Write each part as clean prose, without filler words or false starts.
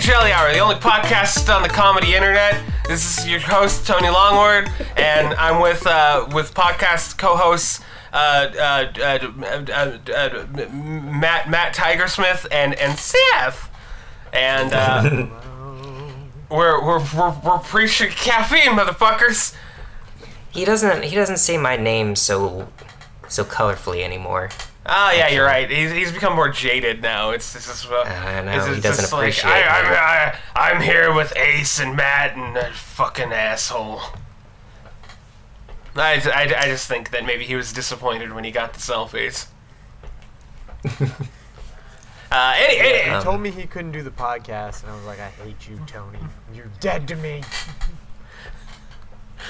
Jelly Hour, the only podcast on the comedy internet. This is your host, Tony Longworth, and I'm with podcast co-hosts Matt Tigersmith and Seth. And we're preaching caffeine, motherfuckers. He doesn't say my name so colorfully anymore. Oh yeah, you're right. He's become more jaded now. It's just I know, he doesn't appreciate it. I'm here with Ace and Matt and a fucking asshole. I just think that maybe he was disappointed when he got the selfies. He told me he couldn't do the podcast, and I was like, I hate you, Tony. You're dead to me.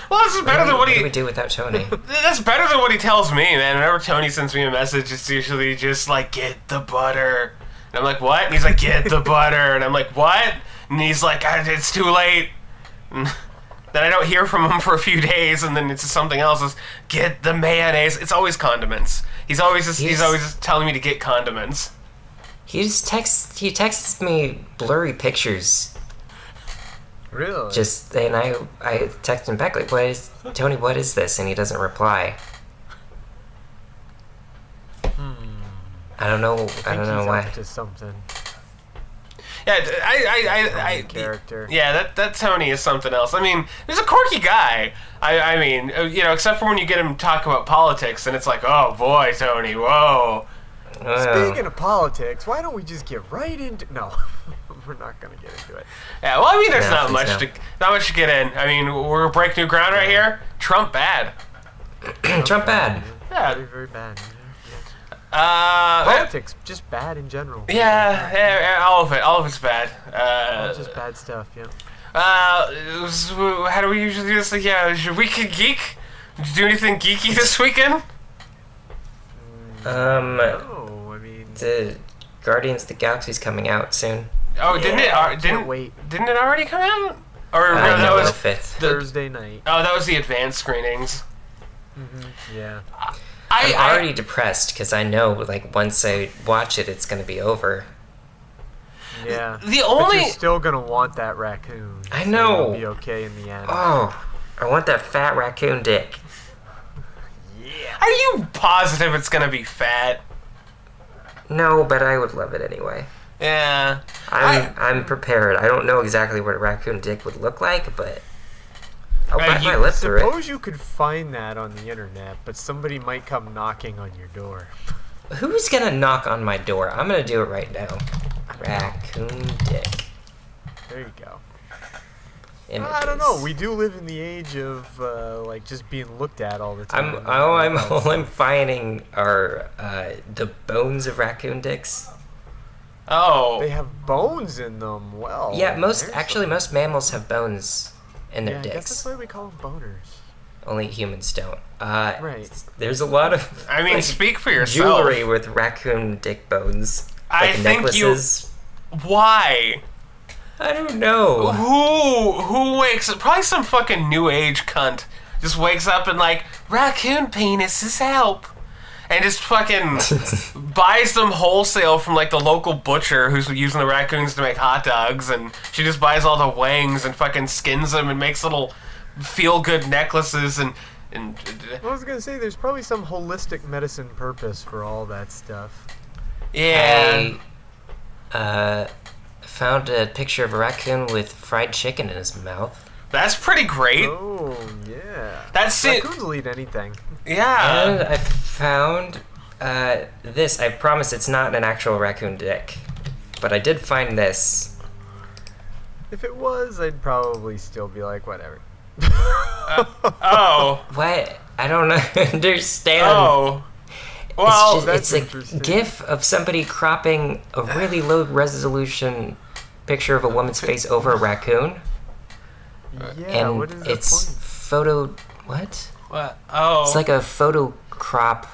Well, this is better than what do we do without Tony? That's better than what he tells me, man. Whenever Tony sends me a message, it's usually just like, get the butter. And I'm like, what? And he's like, get the butter. And I'm like, what? And he's like, it's too late. And then I don't hear from him for a few days, and then it's something else. It's, get the mayonnaise. It's always condiments. He's always just telling me to get condiments. He texts me blurry pictures. Really? And I text him back like, Tony, what is this? And he doesn't reply. I don't know why. Up to something. Yeah, I character. Yeah, that Tony is something else. I mean, he's a quirky guy. I mean, you know, except for when you get him to talk about politics, and it's like, oh boy, Tony, whoa. Speaking of politics, why don't we just get right into... No, we're not going to get into it. Yeah, well, I mean, there's not much to get in. I mean, we're going to break new ground right here. Trump bad. Trump bad. Yeah. Very, very bad. Politics, just bad in general. Yeah, all of it's bad. Just bad stuff, yeah. How do we usually do this? Like, yeah, is your weekend geek? Did you do anything geeky this weekend? No, I mean... The Guardians of the Galaxy's coming out soon. Oh, didn't it? Didn't it already come out? Or that was 5th. Thursday night. Oh, that was the advanced screenings. Mm-hmm. Yeah. I'm already depressed because I know, like, once I watch it, it's going to be over. Yeah. The only... But you're still going to want that raccoon. I know. So it'll be okay in the end. Oh, I want that fat raccoon dick. Yeah. Are you positive it's going to be fat? No, but I would love it anyway. Yeah. I'm prepared. I don't know exactly what a raccoon dick would look like, but I'll bite my lip through it. Suppose you could find that on the internet, but somebody might come knocking on your door. Who's gonna knock on my door? I'm gonna do it right now. Raccoon dick. There you go. Images. I don't know. We do live in the age of like just being looked at all the time. All I'm finding are the bones of raccoon dicks. Oh. They have bones in them. Well. Yeah, most mammals have bones in their dicks. dicks. I guess that's why we call them boners. Only humans don't. Right. There's a lot of. I mean, speak for yourself. Jewelry with raccoon dick bones. I think necklaces. Why? I don't know. Who wakes up? Probably some fucking new age cunt just wakes up and like, raccoon penises help. And just fucking buys them wholesale from like the local butcher who's using the raccoons to make hot dogs, and she just buys all the wangs and fucking skins them and makes little feel-good necklaces and I was gonna say there's probably some holistic medicine purpose for all that stuff. Yeah. I found a picture of a raccoon with fried chicken in his mouth. That's pretty great. Oh, yeah. That's it. Raccoons will eat anything. Yeah. And I found this. I promise it's not an actual raccoon dick. But I did find this. If it was, I'd probably still be like, whatever. Oh. What? I don't understand. Oh. Well, it's a GIF of somebody cropping a really low resolution picture of a woman's face over a raccoon. Yeah, and what is it's the point? photo. What? What? Oh. It's like a photo crop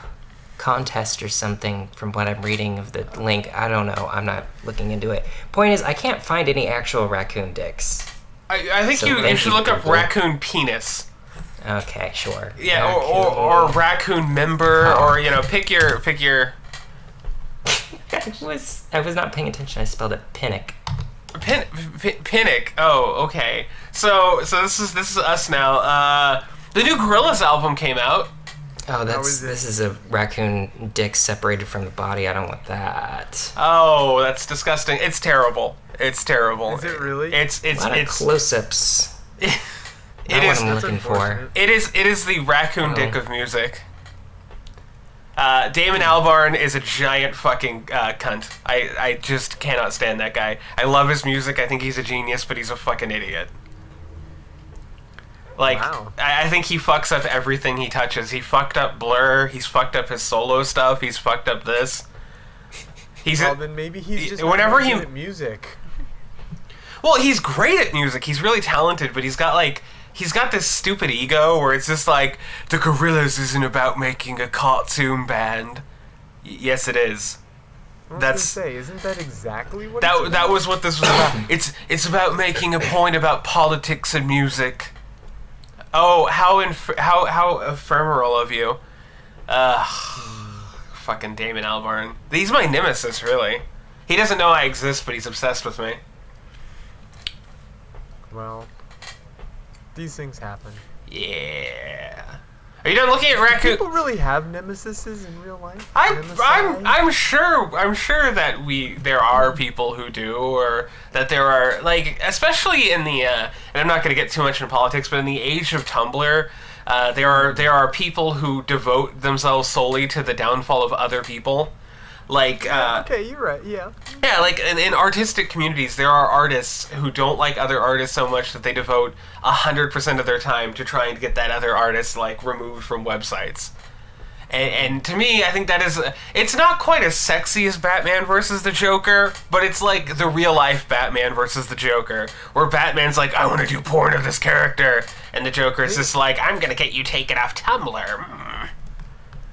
contest or something from what I'm reading of the link. I don't know. I'm not looking into it. Point is, I can't find any actual raccoon dicks. I think you should look up raccoon penis. Okay, sure. Yeah, or raccoon member, or pick your. I was not paying attention. I spelled it pinnock. Pinnock. Oh, okay. So this is us now. The new Gorillaz album came out. Oh, this is a raccoon dick separated from the body. I don't want that. Oh, that's disgusting. It's terrible. It's terrible. Is it really? It's a lot of close-ups. It That's is. what I'm looking for. It is the raccoon dick of music. Damon Albarn is a giant fucking cunt. I just cannot stand that guy. I love his music. I think he's a genius, but he's a fucking idiot. Like, wow. I think he fucks up everything he touches. He fucked up Blur. He's fucked up his solo stuff. He's fucked up this. Then maybe he's just whenever good at music. Well, he's great at music. He's really talented, but he's got this stupid ego where it's just like, the Gorillaz isn't about making a cartoon band. Yes, it is. I was gonna say, isn't that exactly what that was what this was about. It's about making a point about politics and music. Oh, how ephemeral of you. Fucking Damon Albarn. He's my nemesis, really. He doesn't know I exist, but he's obsessed with me. Well, these things happen. Yeah. Are you done looking at Raccoon? Do people really have nemesises in real life? I'm sure that there are people who do, or that there are, like, especially in the and I'm not going to get too much into politics, but in the age of Tumblr, there are people who devote themselves solely to the downfall of other people. Like, okay, you're right, yeah. Yeah, like, in artistic communities, there are artists who don't like other artists so much that they devote 100% of their time to trying to get that other artist, like, removed from websites. And to me, I think that is... It's not quite as sexy as Batman versus the Joker, but it's like the real-life Batman versus the Joker, where Batman's like, I want to do porn of this character, and the Joker is just like, I'm gonna get you taken off Tumblr.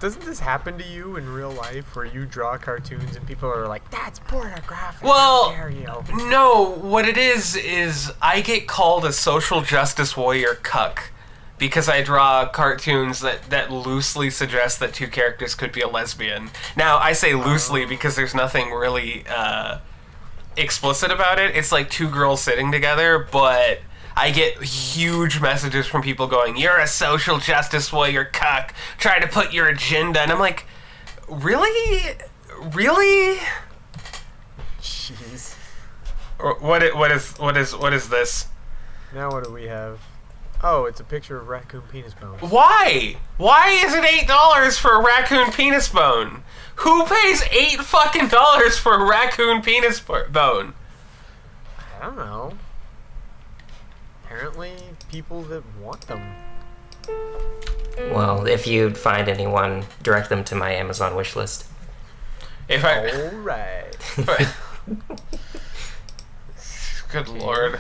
Doesn't this happen to you in real life, where you draw cartoons and people are like, that's pornographic, well, how dare you? No, what it is I get called a social justice warrior cuck because I draw cartoons that loosely suggest that two characters could be a lesbian. Now, I say loosely because there's nothing really explicit about it. It's like two girls sitting together, but... I get huge messages from people going, you're a social justice warrior cuck, trying to put your agenda, and I'm like, really? Really? Jeez. What is this? Now what do we have? Oh, it's a picture of raccoon penis bone. Why? Why is it $8 for a raccoon penis bone? Who pays $8 fucking for a raccoon penis bone? I don't know. Apparently, people that want them. Well, if you find anyone, direct them to my Amazon wish list. All right. Good lord.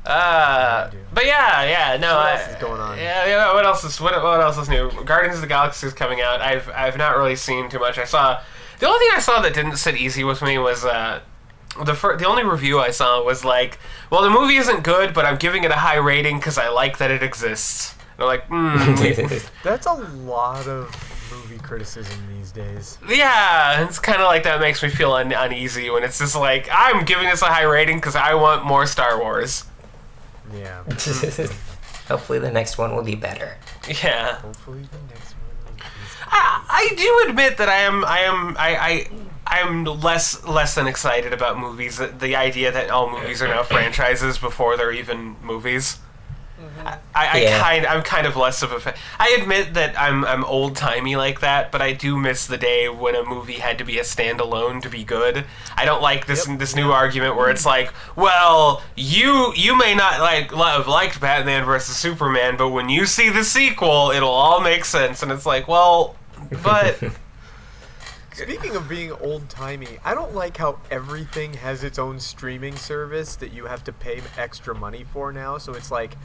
But yeah, no. What else is going on? Yeah. What else is new? Guardians of the Galaxy is coming out. I've not really seen too much. The only thing I saw that didn't sit easy with me was the only review I saw was like, well, the movie isn't good, but I'm giving it a high rating because I like that it exists. And I'm like, That's a lot of movie criticism these days. Yeah, it's kind of like that makes me feel uneasy when it's just like, I'm giving this a high rating because I want more Star Wars. Yeah. Hopefully the next one will be better. Yeah. Hopefully the next one will be better. I do admit that I'm less than excited about movies. The idea that all movies are now franchises before they're even movies. I'm kind of less of a fan. I admit that I'm old timey like that, but I do miss the day when a movie had to be a standalone to be good. I don't like this new argument where it's like, well, you may not have liked Batman versus Superman, but when you see the sequel, it'll all make sense. And it's like, well, but. Speaking of being old-timey, I don't like how everything has its own streaming service that you have to pay extra money for now. So it's like,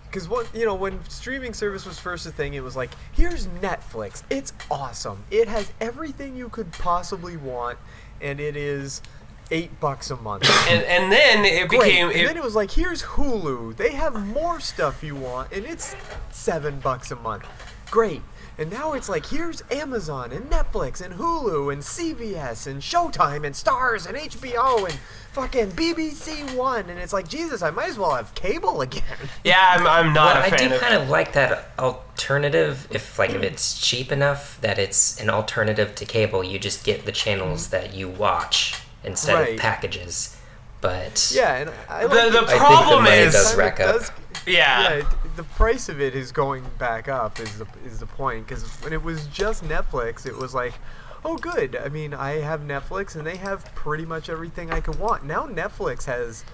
because when streaming service was first a thing, it was like, here's Netflix. It's awesome. It has everything you could possibly want, and it is $8 a month. And then it became... And then it was like, here's Hulu. They have more stuff you want, and it's $7 a month. Great. And now it's like, here's Amazon and Netflix and Hulu and CBS and Showtime and Starz and HBO and fucking BBC One. And it's like, Jesus, I might as well have cable again. Yeah, I'm not a I fan do of... kind of like that alternative, if it's cheap enough that it's an alternative to cable, you just get the channels that you watch instead of packages. But yeah, and I like the I problem think the money is... does rack up. Yeah. The price of it is going back up is the point, because when it was just Netflix, it was like, oh good, I mean, I have Netflix and they have pretty much everything I could want. Now Netflix has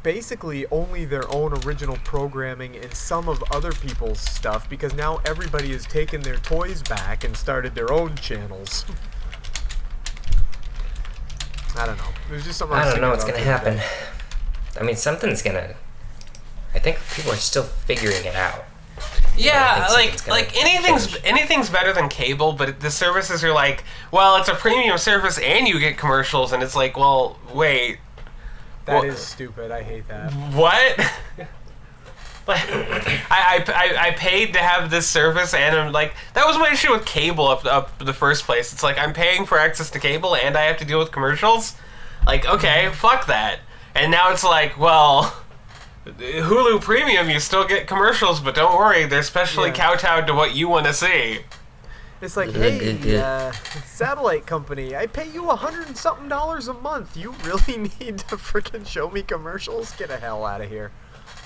basically only their own original programming and some of other people's stuff, because now everybody has taken their toys back and started their own channels. I don't know. It was just something I don't know what's going to happen. I mean, something's going to... I think people are still figuring it out. Yeah, like anything's better than cable, but the services are like, well, it's a premium service and you get commercials, and it's like, well, wait. That is stupid. I hate that. What? Like, I paid to have this service, and I'm like, that was my issue with cable up the first place. It's like, I'm paying for access to cable and I have to deal with commercials? Like, okay, fuck that. And now it's like, well, Hulu Premium, you still get commercials, but don't worry, they're specially kowtowed to what you want to see. It's like, hey, satellite company, I pay you $100 and something a month. You really need to freaking show me commercials? Get the hell out of here.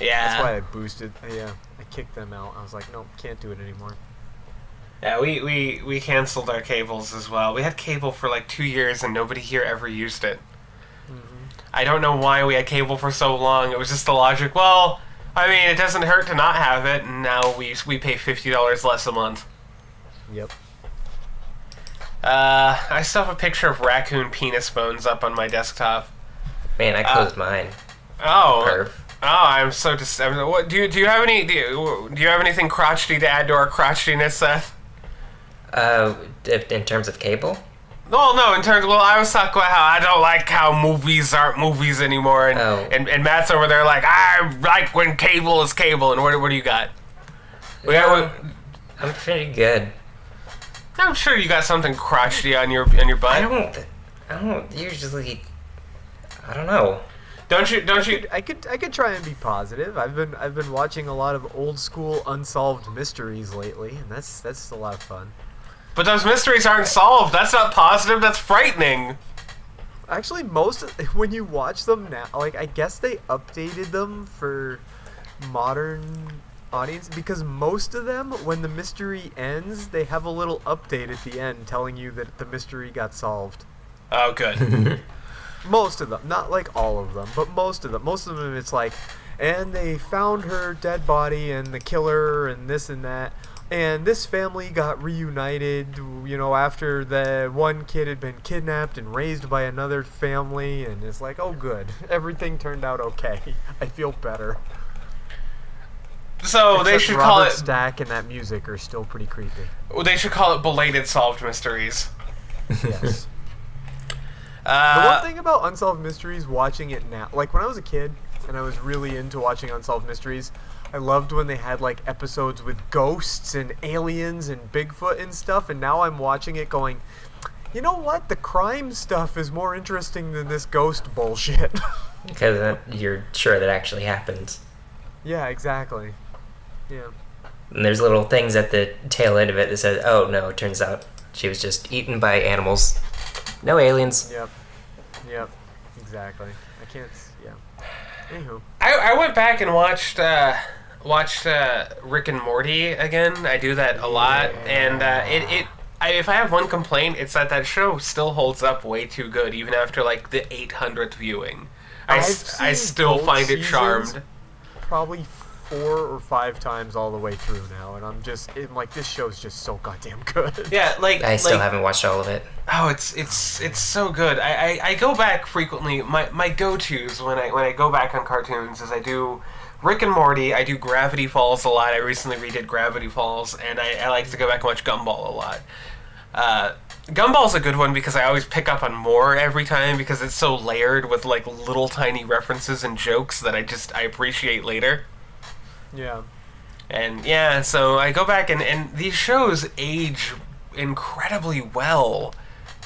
Yeah. That's why I boosted. Yeah, I kicked them out. I was like, nope, can't do it anymore. Yeah, we canceled our cables as well. We had cable for like 2 years and nobody here ever used it. I don't know why we had cable for so long. It was just the logic, well, I mean, it doesn't hurt to not have it, and now we pay $50 less a month. Yep. I still have a picture of raccoon penis bones up on my desktop. Man, I closed mine. Oh. Perv. Oh, I'm so what do you have any do you have anything crotchety to add to our crotchetiness, Seth? In terms of cable? No, in terms of, well, I was talking about how I don't like how movies aren't movies anymore, and Matt's over there like, I like when cable is cable, and what do you got? I'm pretty good. I'm sure you got something crotchety on your butt. I don't usually. I don't know. Don't you? I could try and be positive. I've been watching a lot of old school unsolved mysteries lately, and that's a lot of fun. But those mysteries aren't solved. That's not positive. That's frightening. Actually, when you watch them now, like, I guess they updated them for modern audience, because most of them, when the mystery ends, they have a little update at the end telling you that the mystery got solved. Oh, good. Most of them, not like all of them, but most of them. Most of them, it's like, and they found her dead body and the killer and this and that. And this family got reunited, after the one kid had been kidnapped and raised by another family. And it's like, oh, good. Everything turned out okay. I feel better. So they should call it... Stack and that music are still pretty creepy. Well, they should call it Belated Solved Mysteries. Yes. The one thing about Unsolved Mysteries, watching it now, like when I was a kid and I was really into watching Unsolved Mysteries, I loved when they had like episodes with ghosts and aliens and Bigfoot and stuff, and now I'm watching it going, you know what? The crime stuff is more interesting than this ghost bullshit. Because you're sure that actually happens. Yeah, exactly. Yeah. And there's little things at the tail end of it that says, oh no, it turns out she was just eaten by animals. No aliens. Yep. Exactly. I can't. Yeah. Anywho. I went back and watched Rick and Morty again. I do that a lot, and if I have one complaint, it's that show still holds up way too good, even after like the 800th viewing. I still find it charmed. Probably 4 or 5 times all the way through now, and I'm like, this show's just so goddamn good. Yeah, like I still haven't watched all of it. Oh, it's so good. I go back frequently. My go-tos when I go back on cartoons is I do Rick and Morty. I do Gravity Falls a lot. I recently redid Gravity Falls, and I like to go back and watch Gumball a lot. Gumball's a good one because I always pick up on more every time because it's so layered with like little tiny references and jokes that I appreciate later. Yeah. And yeah, so I go back and these shows age incredibly well.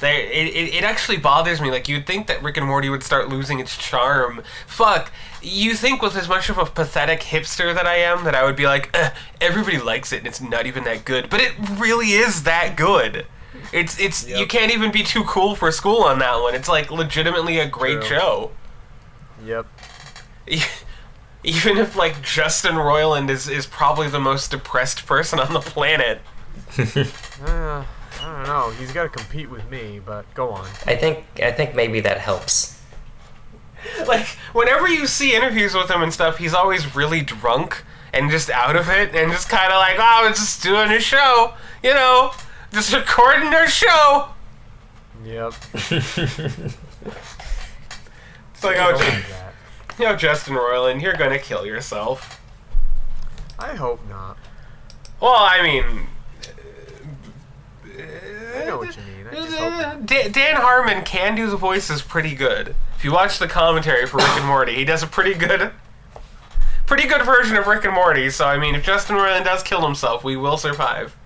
It actually bothers me. Like, you'd think that Rick and Morty would start losing its charm. Fuck. You think with as much of a pathetic hipster that I am that I would be like, everybody likes it and it's not even that good. But it really is that good. It's Yep. You can't even be too cool for school on that one. It's like legitimately a great show. Yep. Even if like Justin Roiland is probably the most depressed person on the planet. I don't know. He's got to compete with me, but go on. I think maybe that helps. Like, whenever you see interviews with him and stuff, he's always really drunk and just out of it and just kind of like, oh, we're just doing a show, you know, just recording our show. Yep. It's like, oh, Justin Roiland, you're gonna kill yourself. I hope not. Well, I mean, I know what you mean. I just hope not. Dan Harmon can do the voices pretty good. If you watch the commentary for Rick and Morty, he does a pretty good version of Rick and Morty. So I mean, if Justin Roiland does kill himself, we will survive.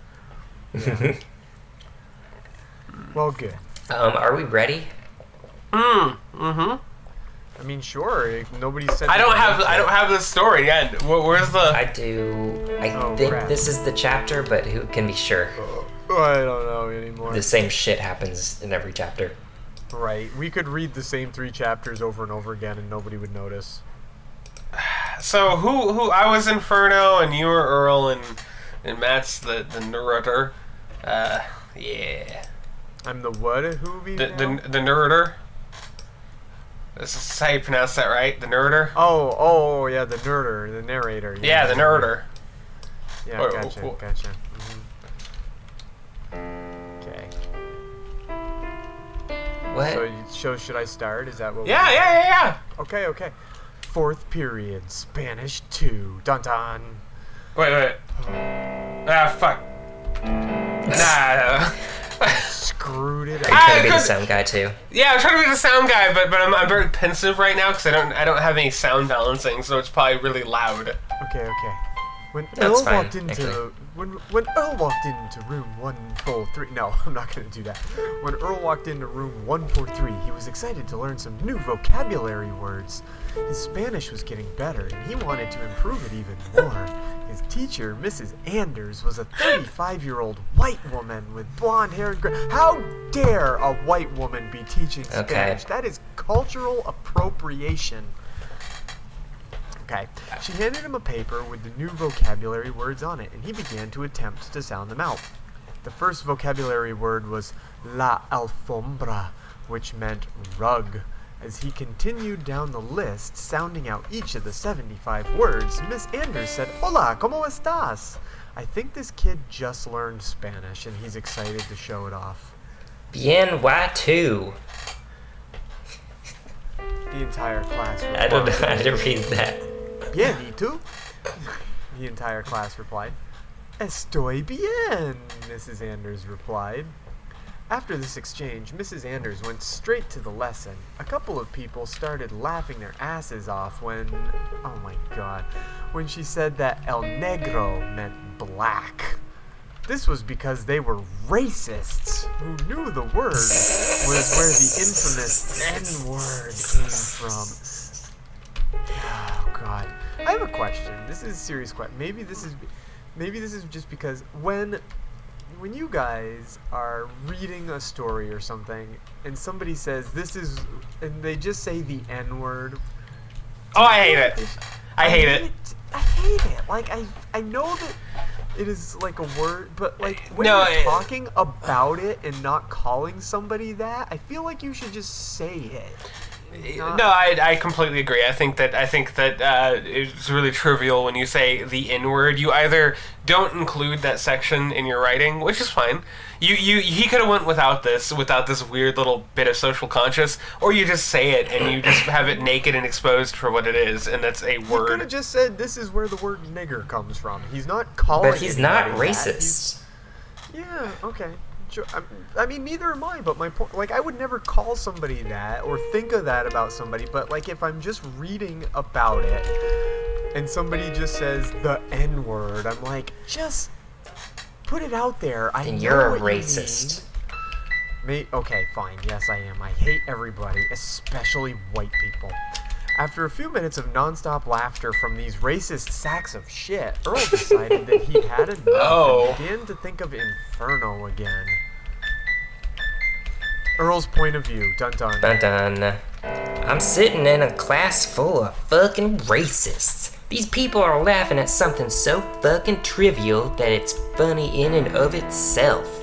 Well, good. Are we ready? I mean, sure. Nobody said. I don't have the story yet. Where's the? I do. I think crap. this is the chapter, but who can be sure? I don't know anymore. The same shit happens in every chapter. Right. We could read the same 3 chapters over and over again, and nobody would notice. So who? I was Inferno, and you were Earl, and Matt's the narrator. Yeah. I'm the what? Who be The now? nerder. This is how you pronounce that, right? The nerder? Oh, yeah, the nerder, the narrator. Yeah, the nerder. Yeah, Oh, gotcha. cool. Okay. What? So should I start? Is that what? Yeah. Okay. 4th period, Spanish 2. Dun dun. Wait. Ah, fuck. Nah. Screwed it Are you up. trying to be the sound guy too? Yeah, I'm trying to be the sound guy, but I'm very pensive right now because I don't have any sound balancing, so it's probably really loud. Okay. When That's Earl fine, walked into actually. when Earl walked into room 143. No, I'm not gonna do that. When Earl walked into room 143, he was excited to learn some new vocabulary words. His Spanish was getting better, and he wanted to improve it even more. His teacher, Mrs. Anders, was a 35-year-old white woman with blonde hair and gray. How dare a white woman be teaching Spanish? That is cultural appropriation. Okay. She handed him a paper with the new vocabulary words on it, and he began to attempt to sound them out. The first vocabulary word was la alfombra, which meant rug. As he continued down the list, sounding out each of the 75 words, Miss Anders said, "Hola, ¿cómo estás?" I think this kid just learned Spanish, and he's excited to show it off. Bien, why two? The entire class replied. I don't know how to read that. Bien, ¿y tú? The entire class replied. Estoy bien, Mrs. Anders replied. After this exchange, Mrs. Anders went straight to the lesson. A couple of people started laughing their asses off when, oh my god, when she said that el negro meant black. This was because they were racists who knew the word was where the infamous N-word came from. Oh god. I have a question. This is a serious question. Maybe this is just because when you guys are reading a story or something and somebody says this is, and they just say the N-word. Oh, I hate it. I hate it. I hate it. Like, I know that it is like a word, but like when No, you're talking about it and not calling somebody that, I feel like you should just say it. Not- No, I completely agree. I think that it's really trivial when you say the N-word. You either don't include that section in your writing, which is fine. He could have went without this weird little bit of social conscience, or you just say it and you just have it naked and exposed for what it is, and that's a He word. could have just said this is where the word nigger comes from. He's not calling. But he's not anybody that. racist. Yeah. Okay. Sure. I mean, neither am I. But my point, like, I would never call somebody that or think of that about somebody. But like, if I'm just reading about it, and somebody just says the N-word, I'm like, just put it out there. I And know you're a what you racist. Okay, fine. Yes, I am. I hate everybody, especially white people. After a few minutes of nonstop laughter from these racist sacks of shit, Earl decided that he'd had enough and began to think of Inferno again. Earl's point of view. Dun dun. Dun dun. I'm sitting in a class full of fucking racists. These people are laughing at something so fucking trivial that it's funny in and of itself.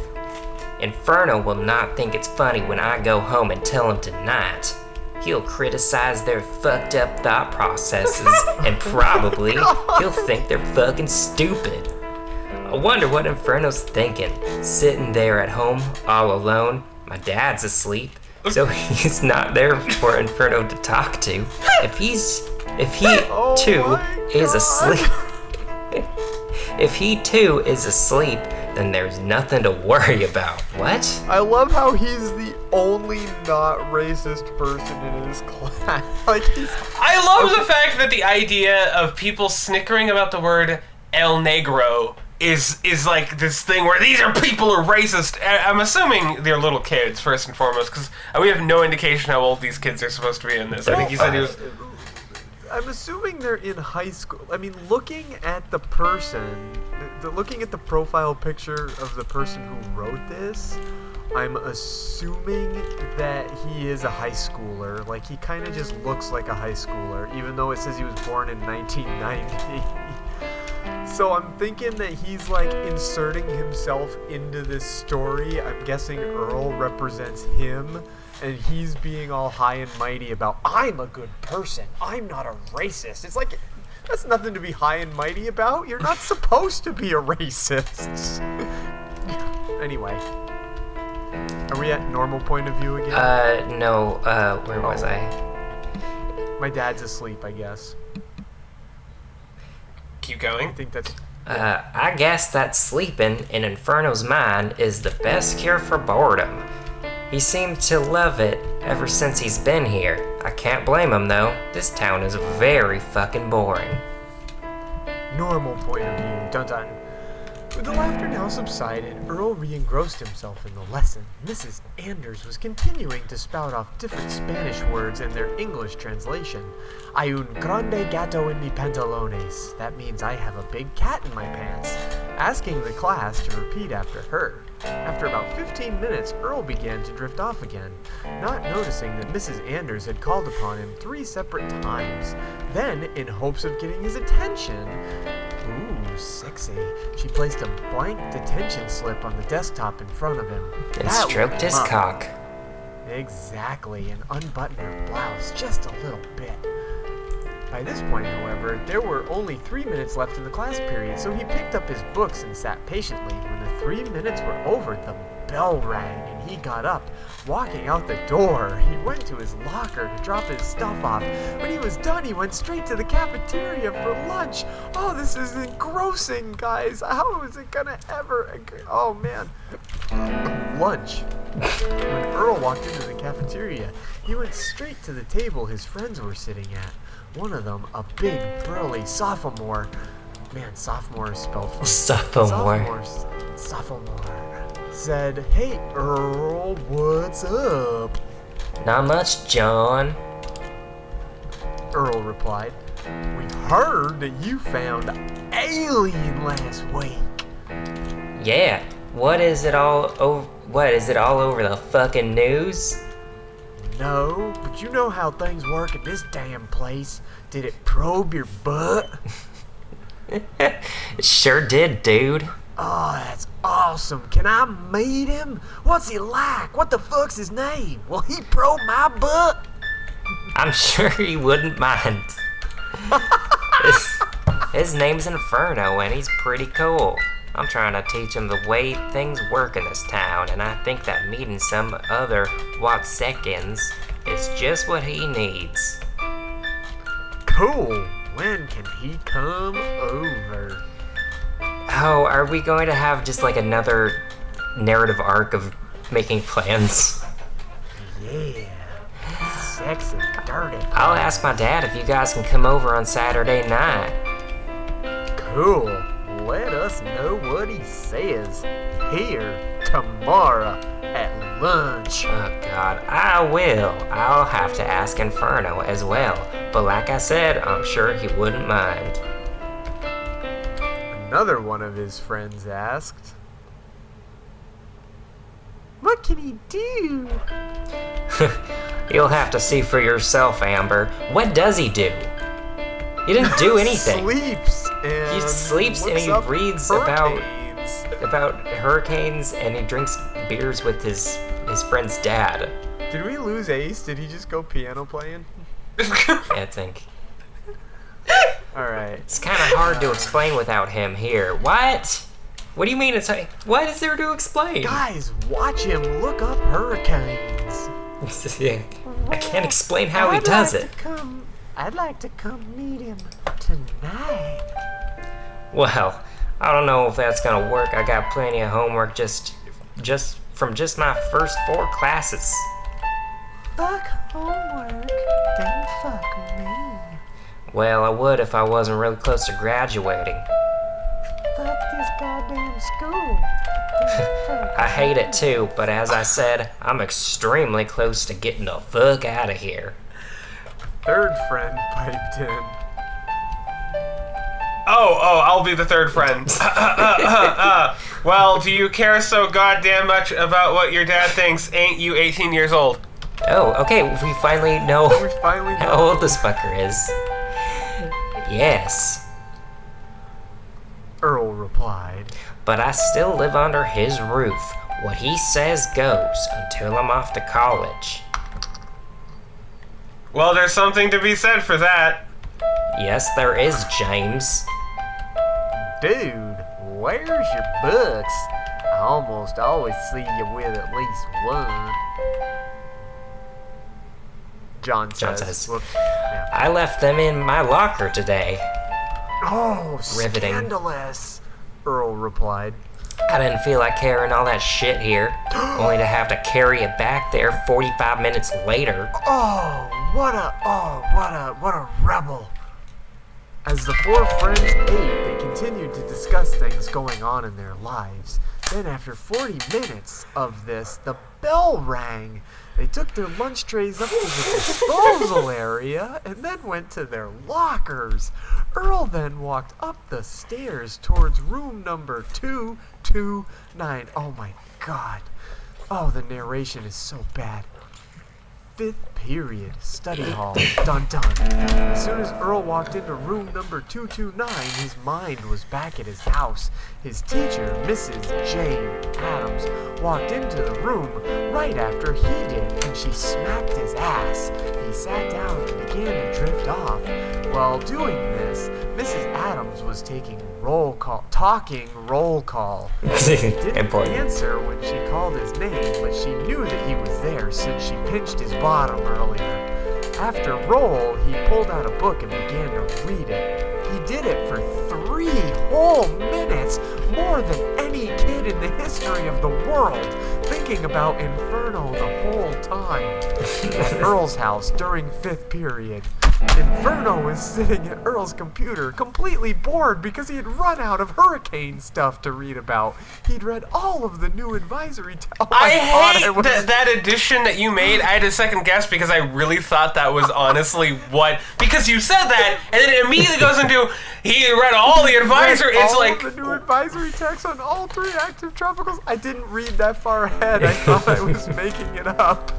Inferno will not think it's funny when I go home and tell him tonight. He'll criticize their fucked up thought processes and probably he'll think they're fucking stupid. I wonder what Inferno's thinking, sitting there at home all alone. My dad's asleep, so he's not there for Inferno to talk to. If he too is asleep, if he too is asleep, then there's nothing to worry about. What? I love how he's the only not racist person in his class. I love the fact that the idea of people snickering about the word El Negro is like this thing where these are people are racist. I'm assuming they're little kids first and foremost, because we have no indication how old these kids are supposed to be in this. I think he said he was. I'm assuming they're in high school. I mean, looking at the person, looking at the profile picture of the person who wrote this, I'm assuming that he is a high schooler. Like, he kind of just looks like a high schooler, even though it says he was born in 1990. So I'm thinking that he's, like, inserting himself into this story. I'm guessing Earl represents him. And he's being all high and mighty about, I'm a good person. I'm not a racist. It's like, that's nothing to be high and mighty about. You're not supposed to be a racist. Anyway. Are we at normal point of view again? No, where was I? My dad's asleep, I guess. Keep going. I think that's... I guess that sleeping in Inferno's mind is the best cure for boredom. He seemed to love it ever since he's been here. I can't blame him though. This town is very fucking boring. Normal point of view. Dun dun. With the laughter now subsided, Earl re-engrossed himself in the lesson. Mrs. Anders was continuing to spout off different Spanish words and their English translation. Hay un grande gato en mi pantalones. That means I have a big cat in my pants. Asking the class to repeat after her. After about 15 minutes, Earl began to drift off again, not noticing that Mrs. Anders had called upon him 3 separate times. Then, in hopes of getting his attention, ooh, sexy, she placed a blank detention slip on the desktop in front of him. And stroked his cock. Exactly, and unbuttoned her blouse just a little bit. By this point, however, there were only 3 minutes left in the class period, so he picked up his books and sat patiently. When the 3 minutes were over, the bell rang, and he got up. Walking out the door, he went to his locker to drop his stuff off. When he was done, he went straight to the cafeteria for lunch. Oh, this is engrossing, guys. How is it gonna ever... Oh, man. Lunch. When Earl walked into the cafeteria, he went straight to the table his friends were sitting at. One of them, a big, burly sophomore. Man, sophomore is spelled funny. Sophomore. Said, "Hey, Earl, what's up?" Not much, John. Earl replied, "We've heard that you found an alien last week." Yeah. What is it all over the fucking news? No, but you know how things work at this damn place. Did it probe your butt? It sure did, dude. Oh, that's awesome. Can I meet him? What's he like? What the fuck's his name? Will he probe my butt? I'm sure he wouldn't mind. His name's Inferno, and he's pretty cool. I'm trying to teach him the way things work in this town, and I think that meeting some other Watsekins is just what he needs. Cool. When can he come over? Oh, are we going to have just like another narrative arc of making plans? Yeah. Sexy, dirty. I'll ask my dad if you guys can come over on Saturday night. Cool. Let us know what he says here tomorrow at lunch. Oh God, I will. I'll have to ask Inferno as well. But like I said, I'm sure he wouldn't mind. Another one of his friends asked, "What can he do?" You'll have to see for yourself, Amber. What does he do? He didn't do anything. He sleeps and he reads about hurricanes and he drinks beers with his friend's dad. Did we lose Ace? Did he just go piano playing? I think. Alright. It's kind of hard to explain without him here. What? What do you mean what is there to explain? Guys, watch him look up hurricanes. I can't explain how he does it. I'd like to come meet him tonight. Well, I don't know if that's gonna work. I got plenty of homework just from my first 4 classes. Fuck homework, then fuck me. Well, I would if I wasn't really close to graduating. Fuck this goddamn school. I hate it too, but as I said, I'm extremely close to getting the fuck out of here. Third friend piped in. Oh, I'll be the third friend. Well, do you care so goddamn much about what your dad thinks? Ain't you 18 years old? Oh, okay, we finally know know how old this fucker is. Yes. Earl replied. But I still live under his roof. What he says goes until I'm off to college. Well, there's something to be said for that. Yes, there is, James. Dude, where's your books? I almost always see you with at least one. John says. Whoops. Yeah. I left them in my locker today. Oh, Riveting. Scandalous, Earl replied. I didn't feel like carrying all that shit here, only to have to carry it back there 45 minutes later. What a rebel. As the 4 friends ate, they continued to discuss things going on in their lives. Then after 40 minutes of this, the bell rang. They took their lunch trays up to the disposal area and then went to their lockers. Earl then walked up the stairs towards room number 229. Oh my god. Oh, the narration is so bad. 5th period, study hall, dun dun. As soon as Earl walked into room number 229, his mind was back at his house. His teacher, Mrs. Jane Adams, walked into the room right after he did, and she smacked his ass. He sat down and began to drift off. While doing this, Mrs. Adams was talking roll call. He didn't Important. answer when she called his name, but she knew that he was there since she pinched his bottom earlier. After roll, he pulled out a book and began to read it. He did it for 3 whole minutes, more than any kid in the history of the world, thinking about Inferno the whole time. At Earl's house during 5th period, Inferno was sitting at Earl's computer, completely bored because he had run out of hurricane stuff to read about. He'd read all of the new advisory. I hate that addition that you made. I had a second guess because I really thought that was honestly what... Because you said that, and then it immediately goes into... He read all the advisory... It's like... the new advisory text on all 3 active tropicals. I didn't read that far ahead. I thought I was making it up.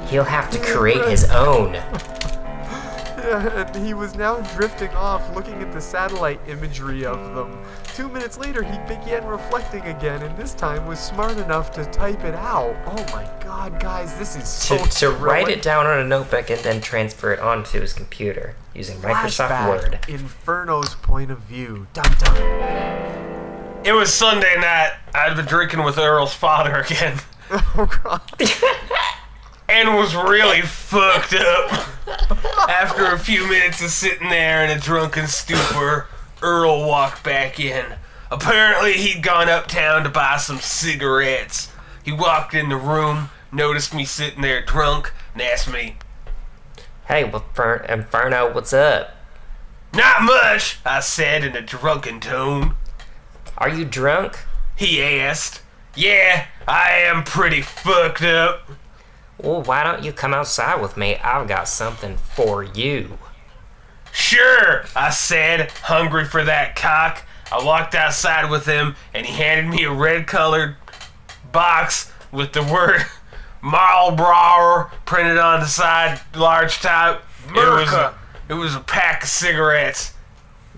He'll have to create his own. Yeah, and he was now drifting off, looking at the satellite imagery of them. 2 minutes later, he began reflecting again, and this time was smart enough to type it out. Oh my god, guys, this is so To write it down on a notebook and then transfer it onto his computer using Microsoft Flashback, Word. Inferno's point of view. Dun dun. It was Sunday night. I'd been drinking with Earl's father again. Oh god. And was really fucked up. After a few minutes of sitting there in a drunken stupor, Earl walked back in. Apparently he'd gone uptown to buy some cigarettes. He walked in the room, noticed me sitting there drunk, and asked me, Hey, Inferno, what's up? Not much, I said in a drunken tone. Are you drunk? He asked. Yeah, I am pretty fucked up. Well, why don't you come outside with me? I've got something for you. Sure, I said, hungry for that cock. I walked outside with him, and he handed me a red-colored box with the word Marlboro printed on the side, large type. It was a pack of cigarettes.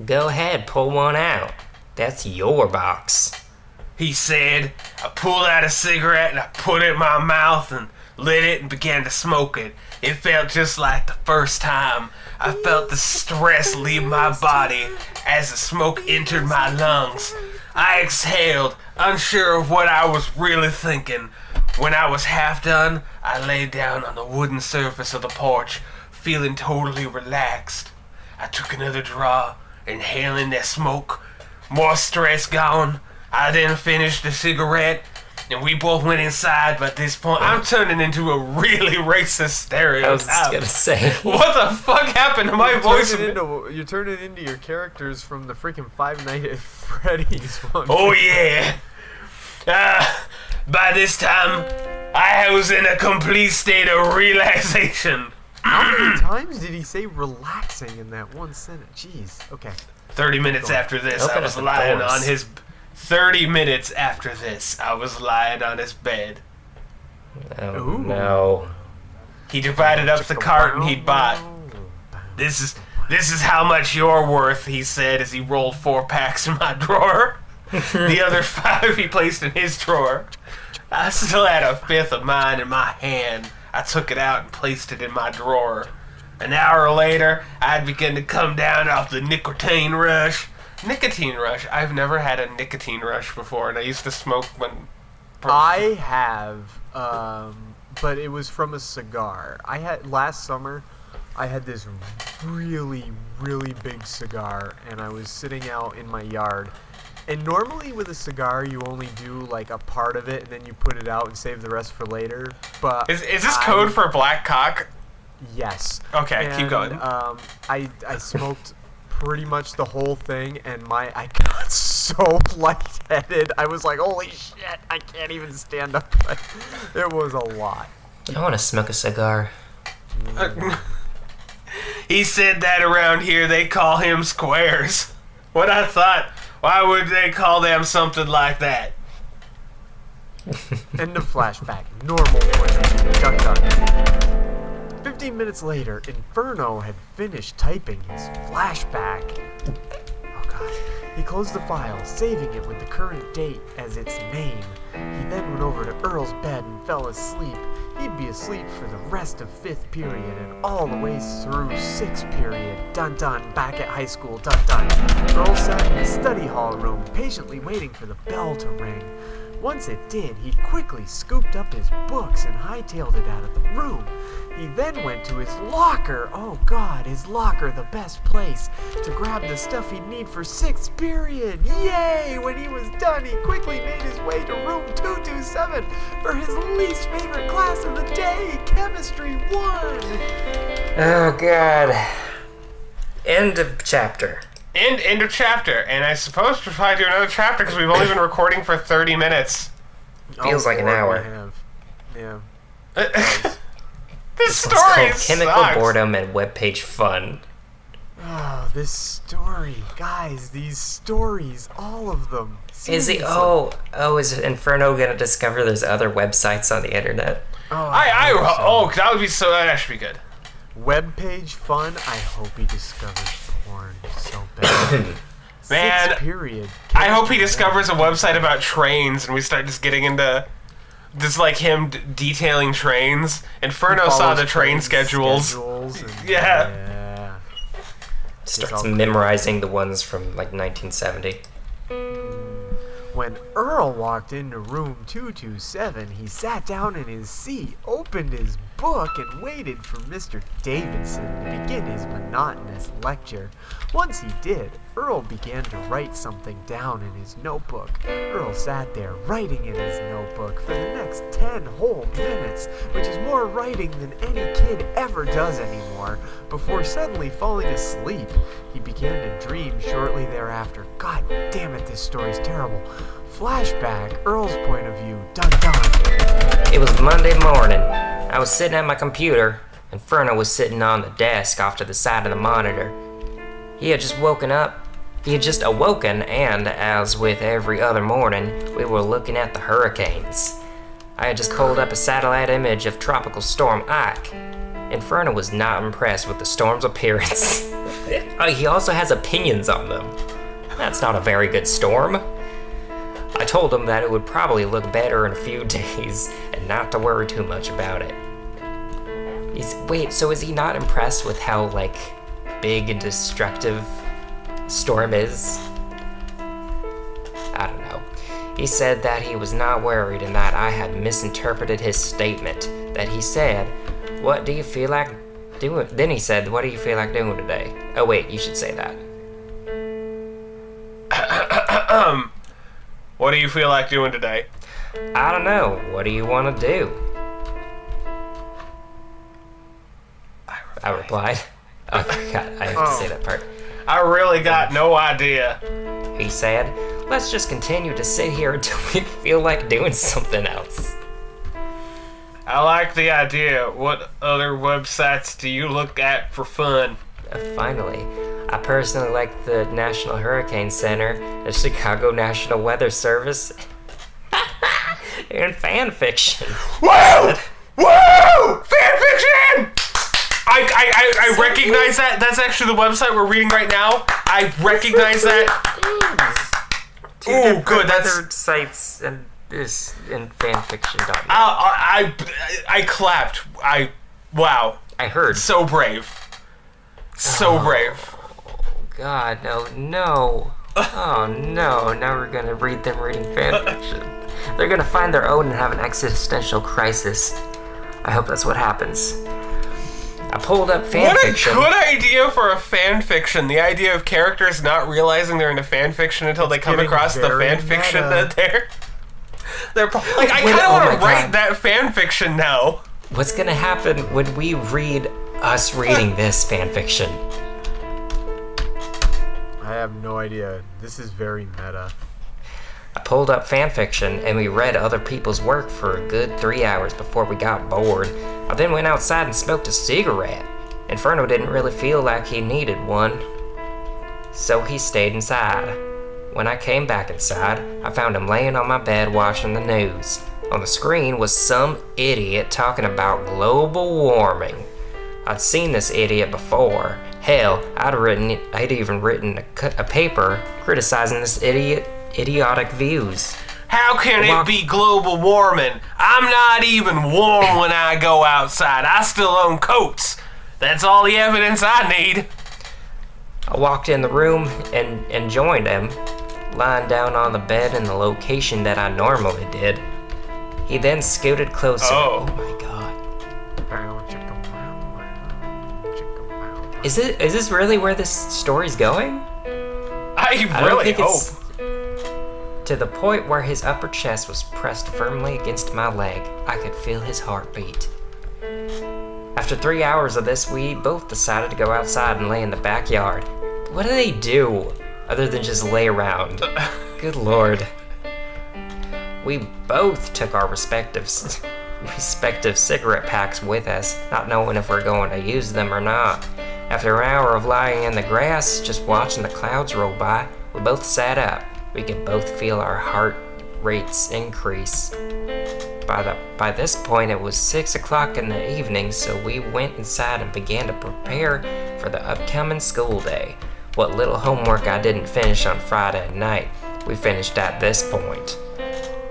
Go ahead, pull one out. That's your box. He said. I pulled out a cigarette and I put it in my mouth and lit it and began to smoke it. It felt just like the first time. I felt the stress leave my body as the smoke entered my lungs. I exhaled, unsure of what I was really thinking. When I was half done, I lay down on the wooden surface of the porch, feeling totally relaxed. I took another draw, inhaling that smoke. More stress gone. I then finished the cigarette, and we both went inside. But at this point, I'm turning into a really racist stereotype. I was just gonna say. What the fuck happened to my voice? You're turning into your characters from the freaking Five Nights at Freddy's one. Oh yeah. By this time, I was in a complete state of relaxation. How many times did he say relaxing in that one sentence? Jeez. Okay. 30 minutes after this, Open I was up the lying doors. on his... 30 minutes after this, I was lying on his bed. Oh, Ooh. no. He divided up the carton he'd bought. This is how much you're worth, he said as he rolled 4 packs in my drawer. The other 5 he placed in his drawer. I still had a fifth of mine in my hand. I took it out and placed it in my drawer. An hour later, I'd begun to come down off the nicotine rush. Nicotine rush? I've never had a nicotine rush before, and I used to smoke when... I have, but it was from a cigar. Last summer, I had this really, really big cigar, and I was sitting out in my yard. And normally with a cigar, you only do like a part of it, and then you put it out and save the rest for later. But Is this code for black cock? Yes. Okay, keep And, going. I smoked pretty much the whole thing, and I got so lightheaded. I was like, holy shit, I can't even stand up. It was a lot. I want to smoke a cigar. He said that around here they call him squares. What I thought, why would they call them something like that? End of flashback. Normal voice. Dun dun. 15 minutes later, Inferno had finished typing his flashback. Oh god. He closed the file, saving it with the current date as its name. He then went over to Earl's bed and fell asleep. He'd be asleep for the rest of 5th period and all the way through 6th period. Dun dun, back at high school, dun dun. Earl sat in the study hall room, patiently waiting for the bell to ring. Once it did, he quickly scooped up his books and hightailed it out of the room. He then went to his locker, oh god, his locker, the best place, to grab the stuff he'd need for 6th period. Yay! When he was done, he quickly made his way to room 227 for his least favorite class of the day, Chemistry 1. Oh, God. End of chapter. End of chapter. And I suppose we'll probably do another chapter because we've only been recording for 30 minutes. Feels like an hour. Yeah. This It's story called Chemical sucks. Boredom and Webpage Fun. Oh, this story. Guys, these stories, all of them. Is he? Seriously. Is Inferno gonna discover there's other websites on the internet? Oh, that would be so. That should be good. Webpage fun. I hope he discovers porn so bad. Man, 6th period. I hope he discovers a website about trains and we start just getting into just like him detailing trains. Inferno saw the train schedules. and- Yeah. Starts memorizing the ones from like 1970. When Earl walked into room 227, he sat down in his seat, opened his book and waited for Mr. Davidson to begin his monotonous lecture. Once he did, Earl began to write something down in his notebook. Earl sat there writing in his notebook for the next 10 whole minutes, which is more writing than any kid ever does anymore, before suddenly falling asleep. He began to dream shortly thereafter. God damn it, this story's terrible. Flashback, Earl's point of view, dun dun. It was Monday morning. I was sitting at my computer. Inferno was sitting on the desk off to the side of the monitor. He had just woken up. He had just awoken, and as with every other morning, we were looking at the hurricanes. I had just pulled up a satellite image of Tropical Storm Ike. Inferno was not impressed with the storm's appearance. He also has opinions on them. That's not a very good storm. I told him that it would probably look better in a few days and not to worry too much about it. Wait, so is he not impressed with how, big and destructive storm is? I don't know. He said that he was not worried and that I had misinterpreted his statement. That he said, "What do you feel like doing?" Then he said, "What do you feel like doing today?" Oh wait, you should say that. What do you feel like doing today? I don't know. What do you want to do? I replied. I forgot. I have to say that part. I really got no idea. He said, "Let's just continue to sit here until we feel like doing something else." I like the idea. What other websites do you look at for fun? Finally, I personally like the National Hurricane Center, the Chicago National Weather Service, and fanfiction. Woo! Woo! Fanfiction! I recognize that. That's actually the website we're reading right now. I recognize that. Oh, good. That's other sites and this in fanfiction.net. I clapped. Wow. I heard. So brave. So brave. God, no. Oh no, now we're gonna read them reading fanfiction. They're gonna find their own and have an existential crisis. I hope that's what happens. I pulled up fanfiction. What a good idea for a fanfiction. The idea of characters not realizing they're in a fanfiction until they come across the fanfiction that they're I kind of want to write that fanfiction now. What's gonna happen when we read us reading this fanfiction? I have no idea. This is very meta. I pulled up fanfiction and we read other people's work for a good 3 hours before we got bored. I then went outside and smoked a cigarette. Inferno didn't really feel like he needed one, so he stayed inside. When I came back inside, I found him laying on my bed watching the news. On the screen was some idiot talking about global warming. I'd seen this idiot before. Hell, I'd even written a paper criticizing this idiotic views. How can it be global warming? I'm not even warm when I go outside. I still own coats. That's all the evidence I need. I walked in the room and joined him, lying down on the bed in the location that I normally did. He then scooted closer. Oh my god. Is this really where this story's going? I really hope. To the point where his upper chest was pressed firmly against my leg, I could feel his heartbeat. After 3 hours of this, we both decided to go outside and lay in the backyard. What do they do other than just lay around? Good lord. We both took our respective cigarette packs with us, not knowing if we're going to use them or not. After an hour of lying in the grass, just watching the clouds roll by, we both sat up. We could both feel our heart rates increase. By this point, it was 6 o'clock in the evening, so we went inside and began to prepare for the upcoming school day. What little homework I didn't finish on Friday night, we finished at this point.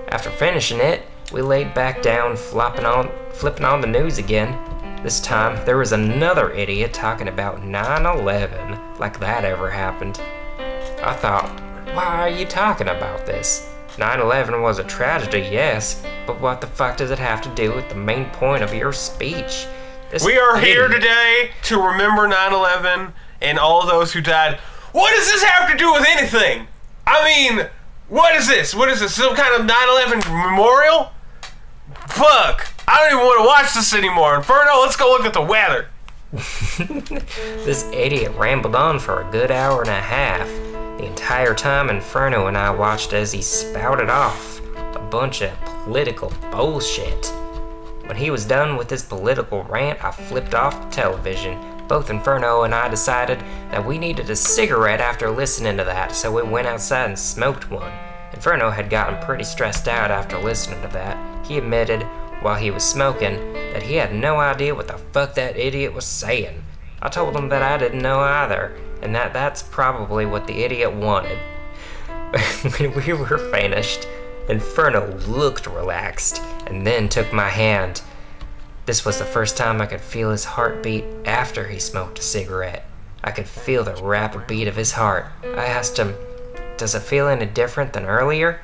After finishing it, we laid back down, flipping on the news again. This time, there was another idiot talking about 9/11, like that ever happened. I thought, why are you talking about this? 9/11 was a tragedy, yes, but what the fuck does it have to do with the main point of your speech? We are here today to remember 9/11 and all those who died. What does this have to do with anything? I mean, what is this? What is this? Some kind of 9/11 memorial? Fuck! I don't even want to watch this anymore. Inferno, let's go look at the weather. This idiot rambled on for a good hour and a half. The entire time Inferno and I watched as he spouted off a bunch of political bullshit. When he was done with his political rant, I flipped off the television. Both Inferno and I decided that we needed a cigarette after listening to that, so we went outside and smoked one. Inferno had gotten pretty stressed out after listening to that. He admitted, while he was smoking, that he had no idea what the fuck that idiot was saying. I told him that I didn't know either, and that that's probably what the idiot wanted. When we were finished, Inferno looked relaxed, and then took my hand. This was the first time I could feel his heartbeat after he smoked a cigarette. I could feel the rapid beat of his heart. I asked him, "Does it feel any different than earlier?"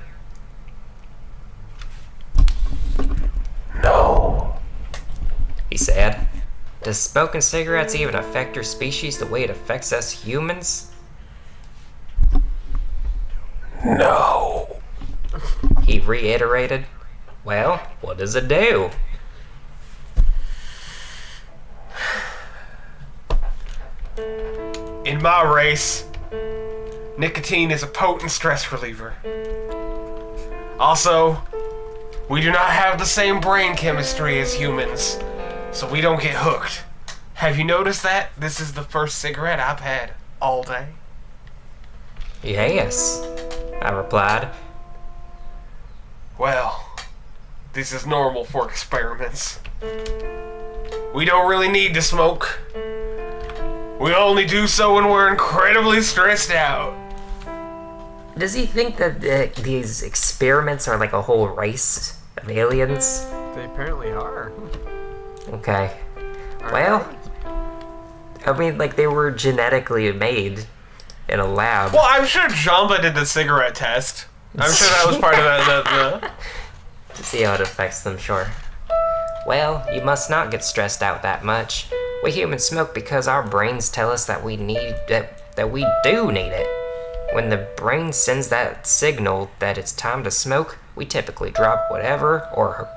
No, he said. "Does smoking cigarettes even affect your species the way it affects us humans?" No, he reiterated. "Well, what does it do?" In my race, nicotine is a potent stress reliever. Also, we do not have the same brain chemistry as humans, so we don't get hooked. Have you noticed that? This is the first cigarette I've had all day. "Yes," I replied. Well, this is normal for experiments. We don't really need to smoke. We only do so when we're incredibly stressed out. Does he think that these experiments are like a whole race of aliens? They apparently are. Okay. Well, I mean, like, they were genetically made in a lab. Well, I'm sure Jamba did the cigarette test. I'm sure that was part of that. To see how it affects them, sure. Well, you must not get stressed out that much. We humans smoke because our brains tell us that we need that we do need it. When the brain sends that signal that it's time to smoke, we typically drop whatever or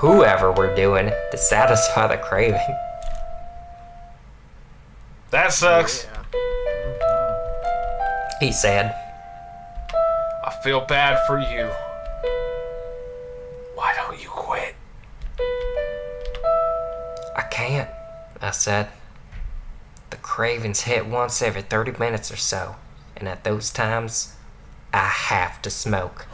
whoever we're doing to satisfy the craving. That sucks. Yeah. He said. I feel bad for you. Why don't you quit? I can't, I said. The cravings hit once every 30 minutes or so, and at those times, I have to smoke.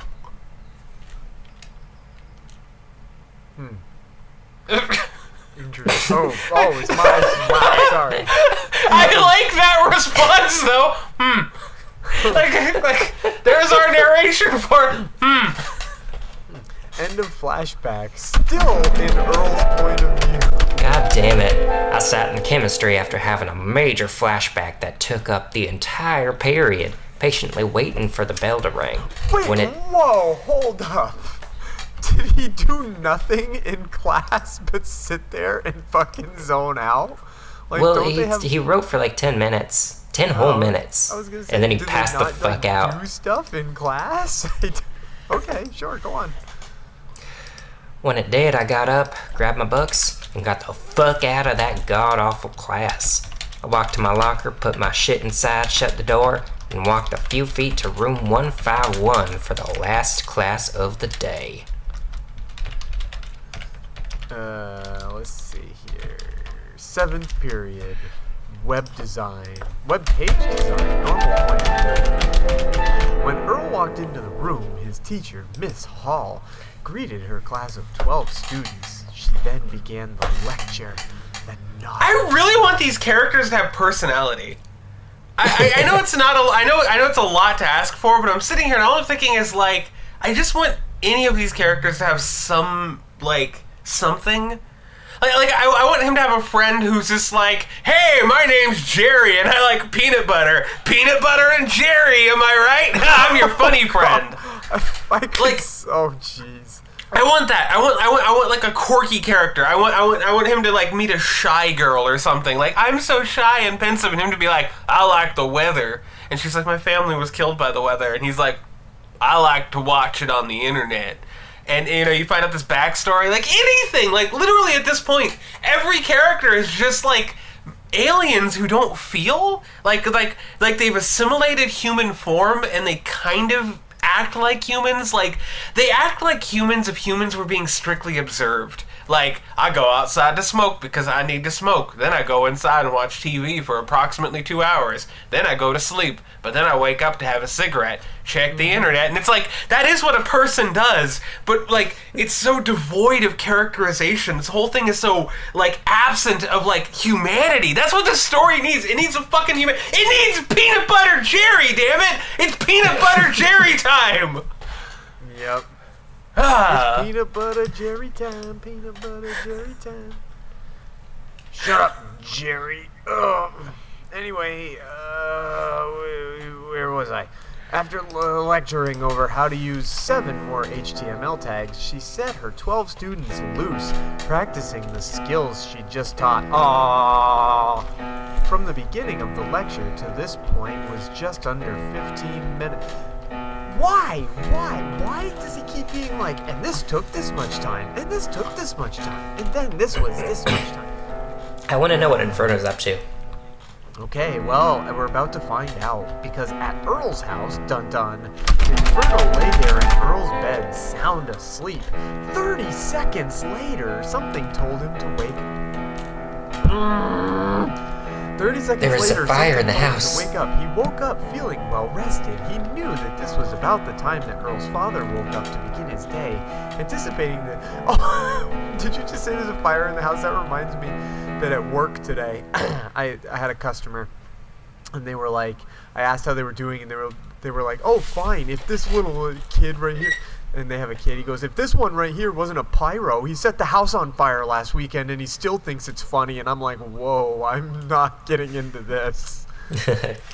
Interesting. Oh, it's my. Wow, sorry. I like that response though. Like, there's our narration for End of flashback. Still in Earl's point of view. God damn it. I sat in chemistry after having a major flashback that took up the entire period, patiently waiting for the bell to ring. Wait, whoa, hold up. Did he do nothing in class but sit there and fucking zone out? Like, well, he wrote for like 10 minutes. 10 whole minutes. I was gonna say, and then he did they passed the not, fuck like, out. Do stuff in class? Okay, sure, go on. When it did, I got up, grabbed my books, and got the fuck out of that god-awful class. I walked to my locker, put my shit inside, shut the door, and walked a few feet to room 151 for the last class of the day. Let's see here. 7th period. Web design. Web page design. Normal plan. When Earl walked into the room, his teacher, Miss Hall, greeted her class of 12 students. She then began the lecture. I really want these characters to have personality. I know it's not I know it's a lot to ask for, but I'm sitting here and all I'm thinking is like, I just want any of these characters to have some like something. I want him to have a friend who's just like, hey, my name's Jerry, and I like peanut butter. Peanut butter and Jerry, am I right? I'm your funny friend. Oh, jeez. I want that. I want like a quirky character. I want him to like meet a shy girl or something. Like, I'm so shy and pensive, and him to be like, I like the weather. And she's like, my family was killed by the weather. And he's like, I like to watch it on the internet. And, you know, you find out this backstory. Like, anything. Like, literally at this point, every character is just like aliens who don't feel. Like they've assimilated human form, and they kind of act like humans. Like, they act like humans if humans were being strictly observed. Like, I go outside to smoke because I need to smoke. Then I go inside and watch TV for approximately 2 hours. Then I go to sleep. But then I wake up to have a cigarette, check the internet, and it's like, that is what a person does. But, like, it's so devoid of characterization. This whole thing is so, like, absent of, like, humanity. That's what this story needs. It needs a fucking human. It needs Peanut Butter Jerry, damn it! It's Peanut Butter Jerry time! Yep. Ah. It's peanut butter Jerry time, peanut butter Jerry time. Shut up, Jerry. Anyway, where was I? After lecturing over how to use 7 more HTML tags, she set her 12 students loose, practicing the skills she just taught. Aww. From the beginning of the lecture to this point was just under 15 minutes. Why does he keep being like, and this took this much time, and this took this much time, and then this was this much time? I want to know what Inferno's up to. Okay, well, we're about to find out, because at Earl's house, dun-dun, Inferno lay there in Earl's bed, sound asleep. 30 seconds later, something told him to wake up. 30 seconds There was later, a fire in the something told him house. to wake up. He woke up feeling well rested. He knew that this was about the time that Earl's father woke up to begin his day, anticipating that... Oh, did you just say there's a fire in the house? That reminds me that at work today, I had a customer, and they were like, I asked how they were doing, and they were like, oh, fine, if this little kid right here... And they have a kid. He goes, if this one right here wasn't a pyro, he set the house on fire last weekend and he still thinks it's funny. And I'm like, whoa, I'm not getting into this.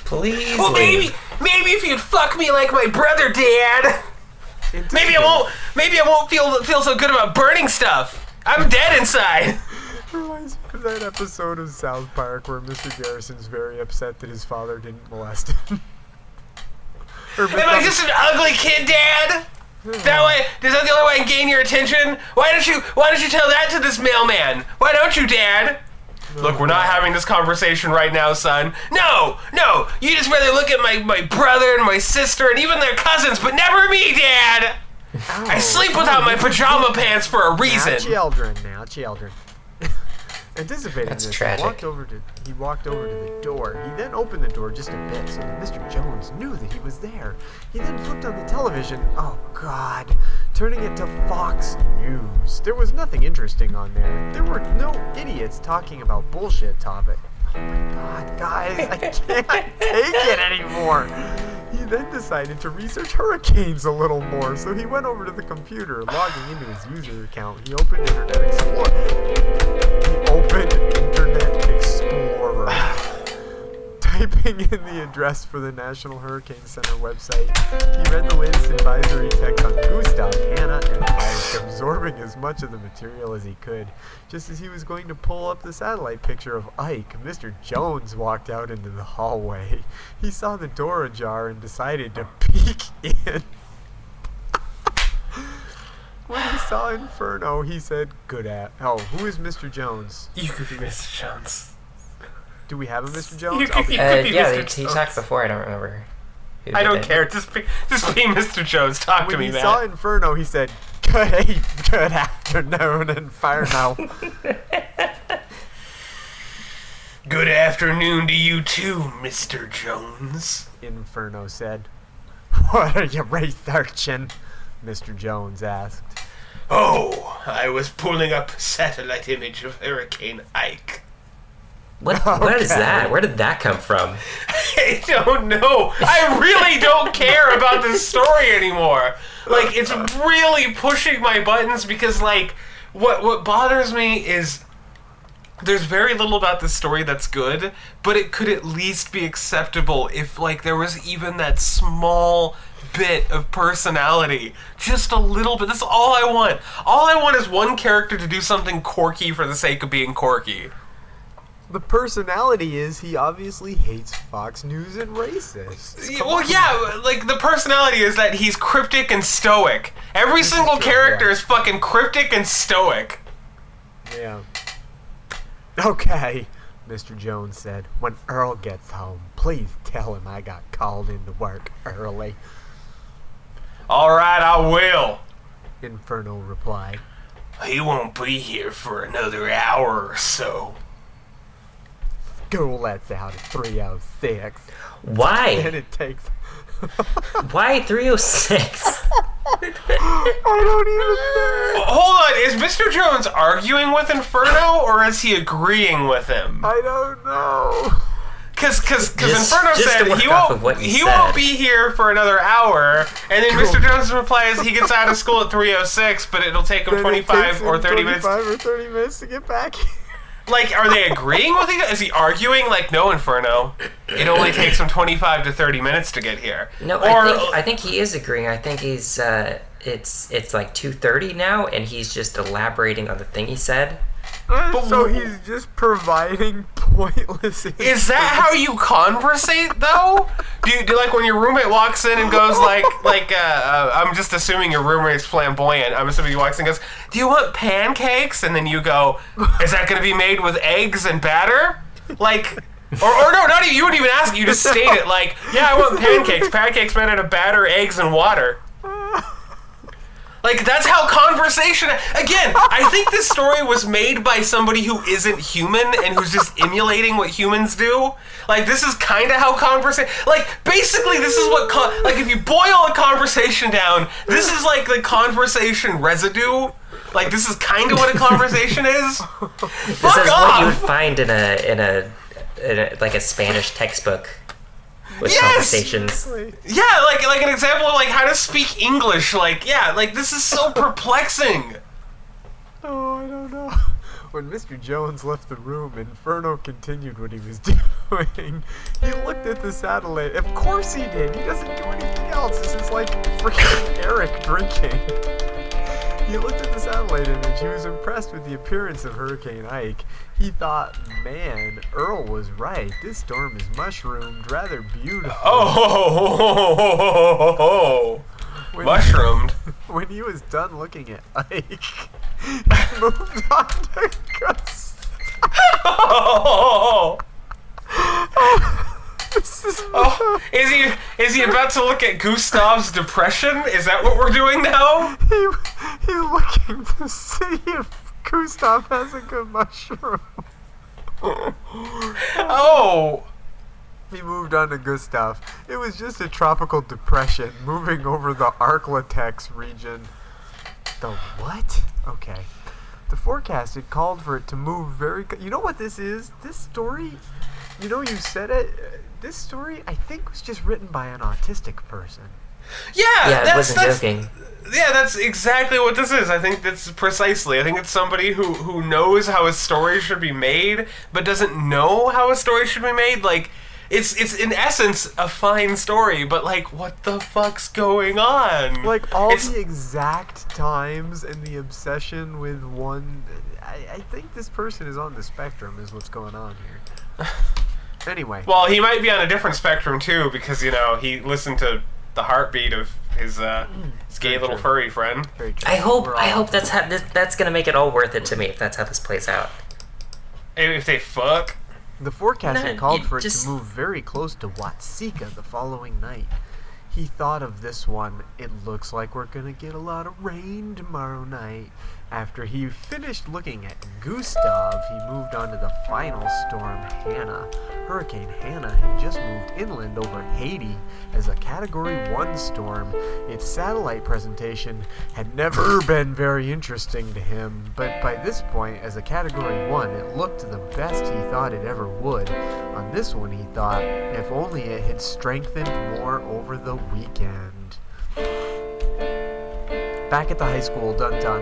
Please. Well, maybe if you'd fuck me like my brother, Dad. Maybe I won't feel so good about burning stuff. I'm dead inside. Reminds me of that episode of South Park where Mr. Garrison's very upset that his father didn't molest him. Am I just an ugly kid, Dad? That way, is that the only way I can gain your attention? Why don't you tell that to this mailman? Why don't you, Dad? Look, we're not having this conversation right now, son. No, you just rather look at my brother and my sister and even their cousins, but never me, Dad. Ow. I sleep without my pajama pants for a reason. Now children. Anticipating That's this, tragic. he walked over to the door. He then opened the door just a bit so that Mr. Jones knew that he was there. He then flipped on the television. Oh, God. Turning it to Fox News. There was nothing interesting on there. There were no idiots talking about bullshit topic. Oh, my God, guys. I can't take it anymore. He then decided to research hurricanes a little more, so he went over to the computer, logging into his user account. He opened Internet Explorer. Typing in the address for the National Hurricane Center website, he read the latest advisory text on Gustav, Hannah, and Ike, absorbing as much of the material as he could. Just as he was going to pull up the satellite picture of Ike, Mr. Jones walked out into the hallway. He saw the door ajar and decided to peek in. When he saw Inferno, he said, who is Mr. Jones? You could be Mr. Jones. Do we have a Mr. Jones? You could be Yeah, Mr. he Jones. talked before. I don't remember. I don't care. Just be Mr. Jones. Talk to me, When he man. saw Inferno, he said, good afternoon, Inferno. Good afternoon to you too, Mr. Jones. Inferno said. What are you researching? Mr. Jones asked. Oh, I was pulling up satellite image of Hurricane Ike. What is that? Where did that come from? I don't know. I really don't care about this story anymore. Like, it's really pushing my buttons because, like, what bothers me is there's very little about this story that's good, but it could at least be acceptable if, like, there was even that small bit of personality. Just a little bit. That's all I want. All I want is one character to do something quirky for the sake of being quirky. The personality is he obviously hates Fox News and racists. Well, yeah, like, the personality is that he's cryptic and stoic. Every single character is fucking cryptic and stoic. Yeah. Okay, Mr. Jones said. When Earl gets home, please tell him I got called into work early. Alright, I will. Inferno replied. He won't be here for another hour or so. School lets out at 3:06. Why? And it takes... Why 306? I don't even know. Hold on, is Mr. Jones arguing with Inferno, or is he agreeing with him? I don't know. Because Just Inferno to said work he off won't of what you he said. won't be here for another hour, and then Mr. Jones' reply is he gets out of school at 3:06, but it'll take him Then it 25 takes or him 30 minutes. 25 or 30 minutes to get back. Like, are they agreeing with each other? Is he arguing? Like, no, Inferno, it only takes him 25 to 30 minutes to get here. No, I think he is agreeing. I think he's it's like 2:30 now, and he's just elaborating on the thing he said. So he's just providing pointless... Is that how you conversate, though? Do you like when your roommate walks in and goes I'm just assuming your roommate's flamboyant. I'm assuming he walks in and goes, do you want pancakes? And then you go, is that going to be made with eggs and batter? Like, or no, not even, you wouldn't even ask, you just state it like, yeah, I want pancakes. Pancakes made out of batter, eggs, and water. Like, that's how conversation... Again, I think this story was made by somebody who isn't human and who's just emulating what humans do. Like, this is kind of how conversation... Like, basically, this is what... Like, if you boil a conversation down, this is like the conversation residue. Like, this is kind of what a conversation is. This Fuck is off! what you would find in a like a Spanish textbook with conversations. Yeah, like an example of like how to speak English. Like, yeah, like this is so perplexing. Oh, I don't know. When Mr. Jones left the room, Inferno continued what he was doing. He looked at the satellite. Of course he did. He doesn't do anything else. This is like freaking Eric drinking. He looked at the satellite image. He was impressed with the appearance of Hurricane Ike. He thought, man, Earl was right. This storm is mushroomed, rather beautiful. Oh, mushroomed. When he was done looking at Ike, he moved on to Gus. Is he about to look at Gustav's depression? Is that what we're doing now? He's looking to see if Gustav has a good mushroom. Oh. He moved on to Gustav. It was just a tropical depression moving over the Arklatex region. The what? Okay. The forecast had called for it to move very... You know what this is? This story... You know, you said it. This story, I think, was just written by an autistic person. Yeah, I wasn't joking. Yeah, that's exactly what this is. I think that's precisely. I think it's somebody who knows how a story should be made, but doesn't know how a story should be made. Like, it's in essence a fine story, but like, what the fuck's going on? Like the exact times and the obsession with one. I think this person is on the spectrum, is what's going on here. Anyway. Well, he might be on a different spectrum too, because he listened to the heartbeat of his gay little furry friend. Very true. I hope that's gonna make it all worth it to me if that's how this plays out. If they fuck. The forecast had called for it just to move very close to Watsika the following night. He thought of this one. It looks like we're gonna get a lot of rain tomorrow night. After he finished looking at Gustav, he moved on to the final storm, Hannah. Hurricane Hannah had just moved inland over Haiti as a Category 1 storm. Its satellite presentation had never been very interesting to him, but by this point, as a Category 1, it looked the best he thought it ever would. On this one, he thought, if only it had strengthened more over the weekend. Back at the high school, dun-dun.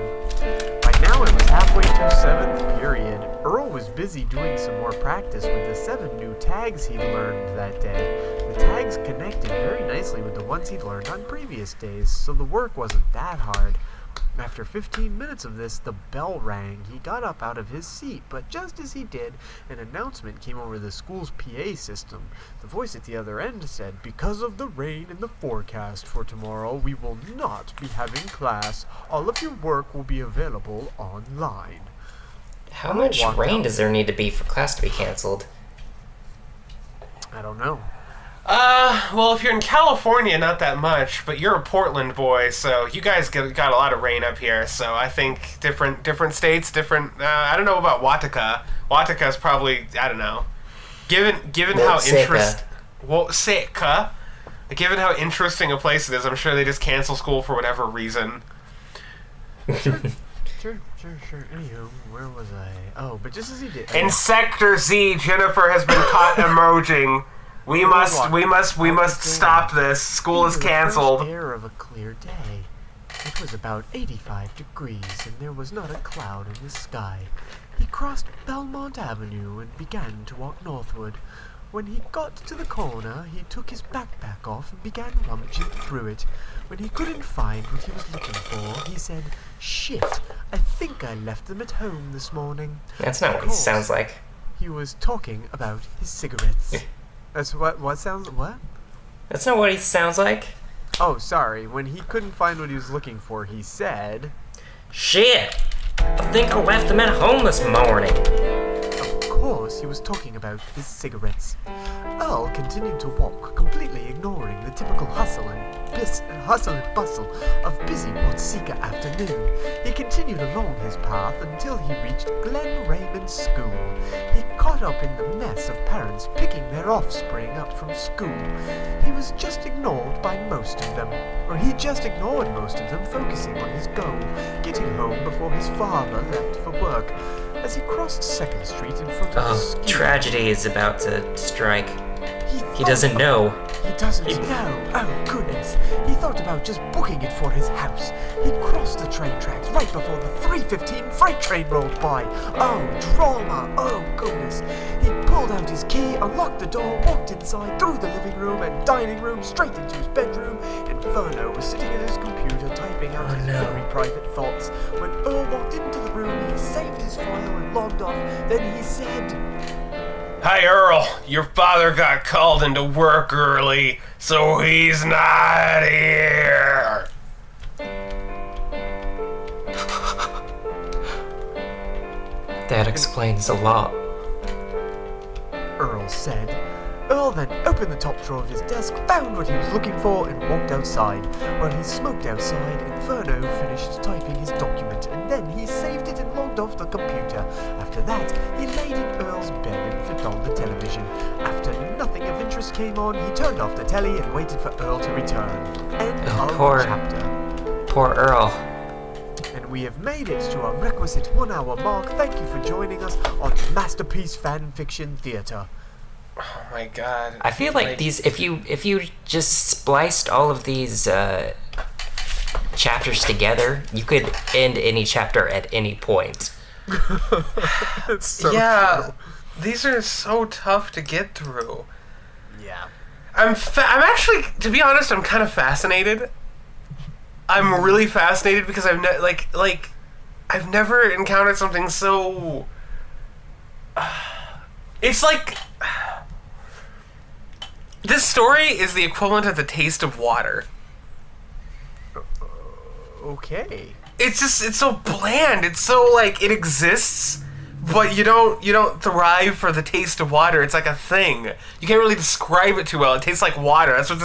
By Now it was halfway through 7th period. Earl was busy doing some more practice with the 7 new tags he'd learned that day. The tags connected very nicely with the ones he'd learned on previous days, so the work wasn't that hard. After 15 minutes of this, the bell rang. He got up out of his seat, but just as he did, an announcement came over the school's PA system. The voice at the other end said, "Because of the rain in the forecast for tomorrow, we will not be having class. All of your work will be available online." How much rain does there need to be for class to be canceled? I don't know. Well, if you're in California, not that much, but you're a Portland boy, so you guys got a lot of rain up here, so I think different states, I don't know about Wataka. Wataka's probably, I don't know. Given how given how interesting a place it is, I'm sure they just cancel school for whatever reason. Sure. Anywho, where was I? Oh, but just as he did. In Sector Z, Jennifer has been caught emerging. We must stop this. School is canceled. The air of a clear day. It was about 85 degrees, and there was not a cloud in the sky. He crossed Belmont Avenue and began to walk northward. When he got to the corner, he took his backpack off and began rummaging through it. When he couldn't find what he was looking for, he said, "Shit, I think I left them at home this morning." That's not what he sounds like. He was talking about his cigarettes. That's what sounds, what? That's not what he sounds like. Oh, sorry. When he couldn't find what he was looking for, he said, "Shit, I think I left them at home this morning." Of course, he was talking about his cigarettes. Earl continued to walk, completely ignoring the typical hustle and bustle of busy Watseka afternoon. He continued along his path until he reached Glen Raymond's school. He caught up in the mess of parents picking their offspring up from school. He was just ignored by most of them, or he just ignored most of them, focusing on his goal, getting home before his father left for work. As he crossed 2nd Street in front of the school, tragedy is about to strike. He doesn't know. He doesn't know. Oh, goodness. He thought about just booking it for his house. He crossed the train tracks right before the 3:15 freight train rolled by. Oh, drama. Oh, goodness. He pulled out his key, unlocked the door, walked inside, through the living room and dining room, straight into his bedroom. Inferno was sitting at his computer, typing out his very private thoughts. When Earl walked into the room, he saved his file and logged off. Then he said, "Hi, Earl. Your father got called into work early, so he's not here." That explains a lot. Earl said. Earl then opened the top drawer of his desk, found what he was looking for, and walked outside. While he smoked outside, Inferno finished typing his document, and then he saved it and logged off the computer. After that, he laid in Earl's bed and flipped on the television. After nothing of interest came on, he turned off the telly and waited for Earl to return. End of chapter. Poor Earl. And we have made it to our requisite 1 hour mark. Thank you for joining us on Masterpiece Fanfiction Theater. Oh my god. I feel like these, if you just spliced all of these chapters together, you could end any chapter at any point. It's so true. true. These are so tough to get through. Yeah. I'm actually, to be honest, I'm kind of fascinated. I'm really fascinated because I've I've never encountered something so. It's like this story is the equivalent of the taste of water. Okay. It's so bland. It's so it exists, but you don't thrive for the taste of water. It's like a thing. You can't really describe it too well. It tastes like water. That's what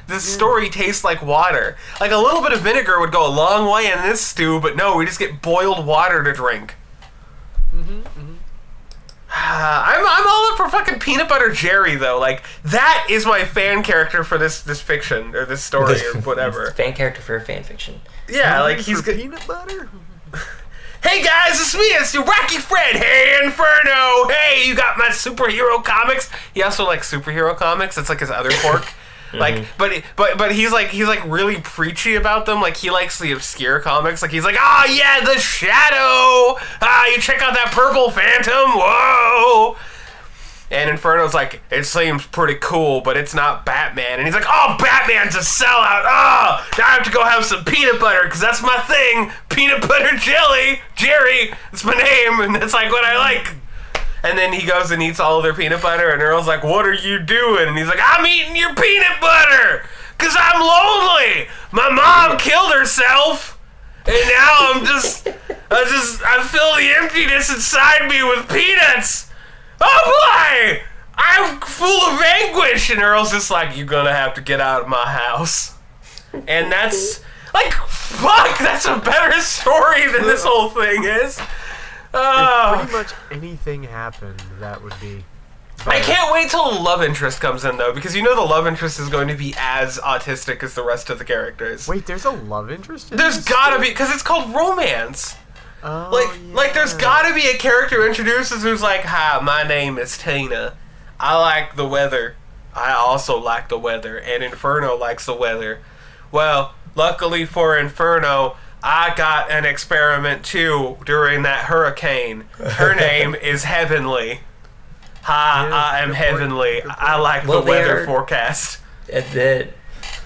this story tastes like water. Like a little bit of vinegar would go a long way in this stew, but no, we just get boiled water to drink. I'm all up for fucking Peanut Butter Jerry though. That is my fan character for this fiction or this story or whatever. Fan character for fan fiction. Yeah, he's for peanut butter. Hey guys, it's me, it's your wacky friend. Hey Inferno. Hey, you got my superhero comics. He also likes superhero comics. That's like his other quirk. Like, but he's like really preachy about them. Like, he likes the obscure comics. Like, he's like, ah, yeah, the Shadow. Ah, you check out that purple Phantom. Whoa. And Inferno's like, it seems pretty cool, but it's not Batman. And he's like, oh, Batman's a sellout. Oh, now I have to go have some peanut butter, because that's my thing. Peanut butter jelly. Jerry, that's my name, and that's like what I like. And then he goes and eats all of their peanut butter, and Earl's like, what are you doing? And he's like, I'm eating your peanut butter, because I'm lonely. My mom killed herself, and now I fill the emptiness inside me with peanuts. Oh boy! I'm full of anguish! And Earl's just like, you're gonna have to get out of my house. And that's, like, fuck! That's a better story than this whole thing is. If pretty much anything happened, that would be better. I can't wait till the love interest comes in, though, because you know the love interest is going to be as autistic as the rest of the characters. Wait, there's a love interest in There's this? gotta be, because it's called romance. Oh, Like there's gotta be a character introduced who's like, hi, my name is Tina. I like the weather. I also like the weather. And Inferno likes the weather. Well, luckily for Inferno, I got an experiment too during that hurricane. Her name is Heavenly. Hi, Yeah, I am good point, Heavenly. good point. I like Well, the weather they're- forecast.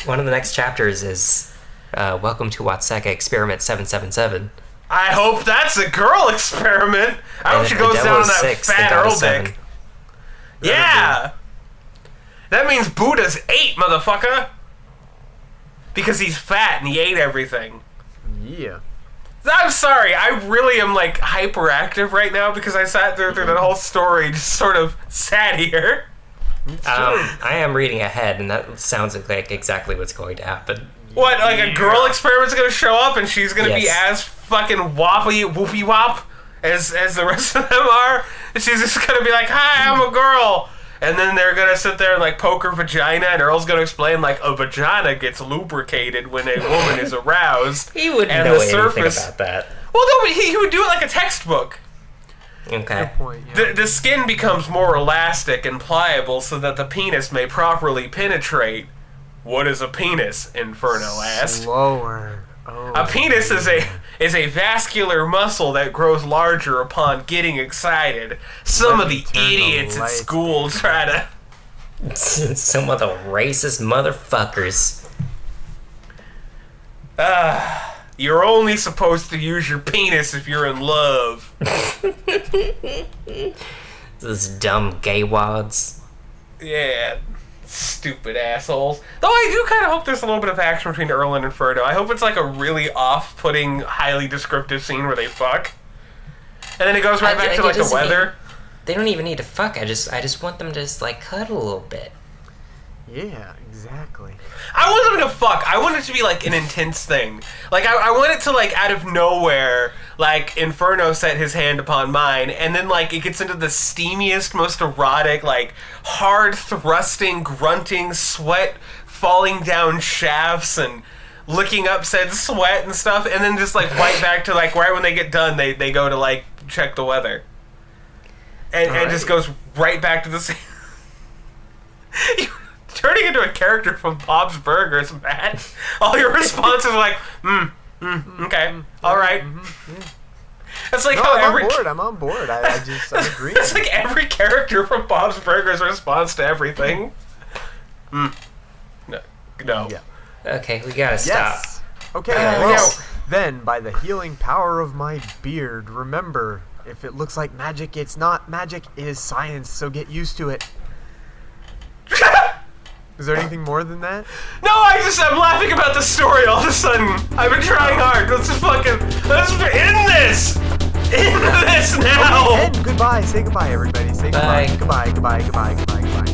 One of the next chapters is Welcome to Watseka Experiment 777. I hope that's a girl experiment. I hope And she if the goes devil down on is that 6, fat then God Earl is 7. dick. Yeah! That means Buddha's 8, motherfucker! Because he's fat and he ate everything. Yeah. I'm sorry, I really am like hyperactive right now because I sat through that whole story, just sort of sat here. I am reading ahead, and that sounds like exactly what's going to happen. What, like a girl experiment's gonna show up and she's gonna be Yes. as fucking whoopie wop as the rest of them are? And she's just gonna be like, hi, I'm a girl! And then they're gonna sit there and like poke her vagina, and Earl's gonna explain like a vagina gets lubricated when a woman is aroused. He wouldn't and know the anything surface- about that. Well, no, but he would do it like a textbook. Okay. Good point, yeah. The skin becomes more elastic and pliable so that the penis may properly penetrate. What is a penis? Inferno asked. Slower. Oh, A penis is a vascular muscle that grows larger upon getting excited. Some of the Turn the idiots at lights school try to. Some of the racist motherfuckers. You're only supposed to use your penis if you're in love. Those dumb gay wads. Yeah, stupid assholes. Though I do kind of hope there's a little bit of action between Earl and Inferno. I hope it's like a really off-putting, highly descriptive scene where they fuck. And then it goes right back to like the weather. They don't even need to fuck. I just want them to just like cuddle a little bit. Yeah, exactly. I want them to fuck. I want it to be like an intense thing. Like I want it to like out of nowhere, like Inferno set his hand upon mine, and then like it gets into the steamiest, most erotic, like hard thrusting, grunting, sweat falling down shafts and licking up said sweat and stuff, and then just like right back to like right when they get done, they go to like check the weather, and just goes right back to the same. Turning into a character from Bob's Burgers, Matt. All your responses are like, okay, all right. It's like No, how I'm every on board. I'm agreeing. it's like every character from Bob's Burgers responds to everything. No. Yeah. Okay, we gotta stop. Yes. Okay, Yeah. well, then, by the healing power of my beard, remember, if it looks like magic, it's not magic, it is science, so get used to it. Is there anything more than that? No, I'm laughing about the story all of a sudden. I've been trying hard. Let's end this! End this now! And goodbye. Say goodbye, everybody. Say goodbye. Bye. Goodbye.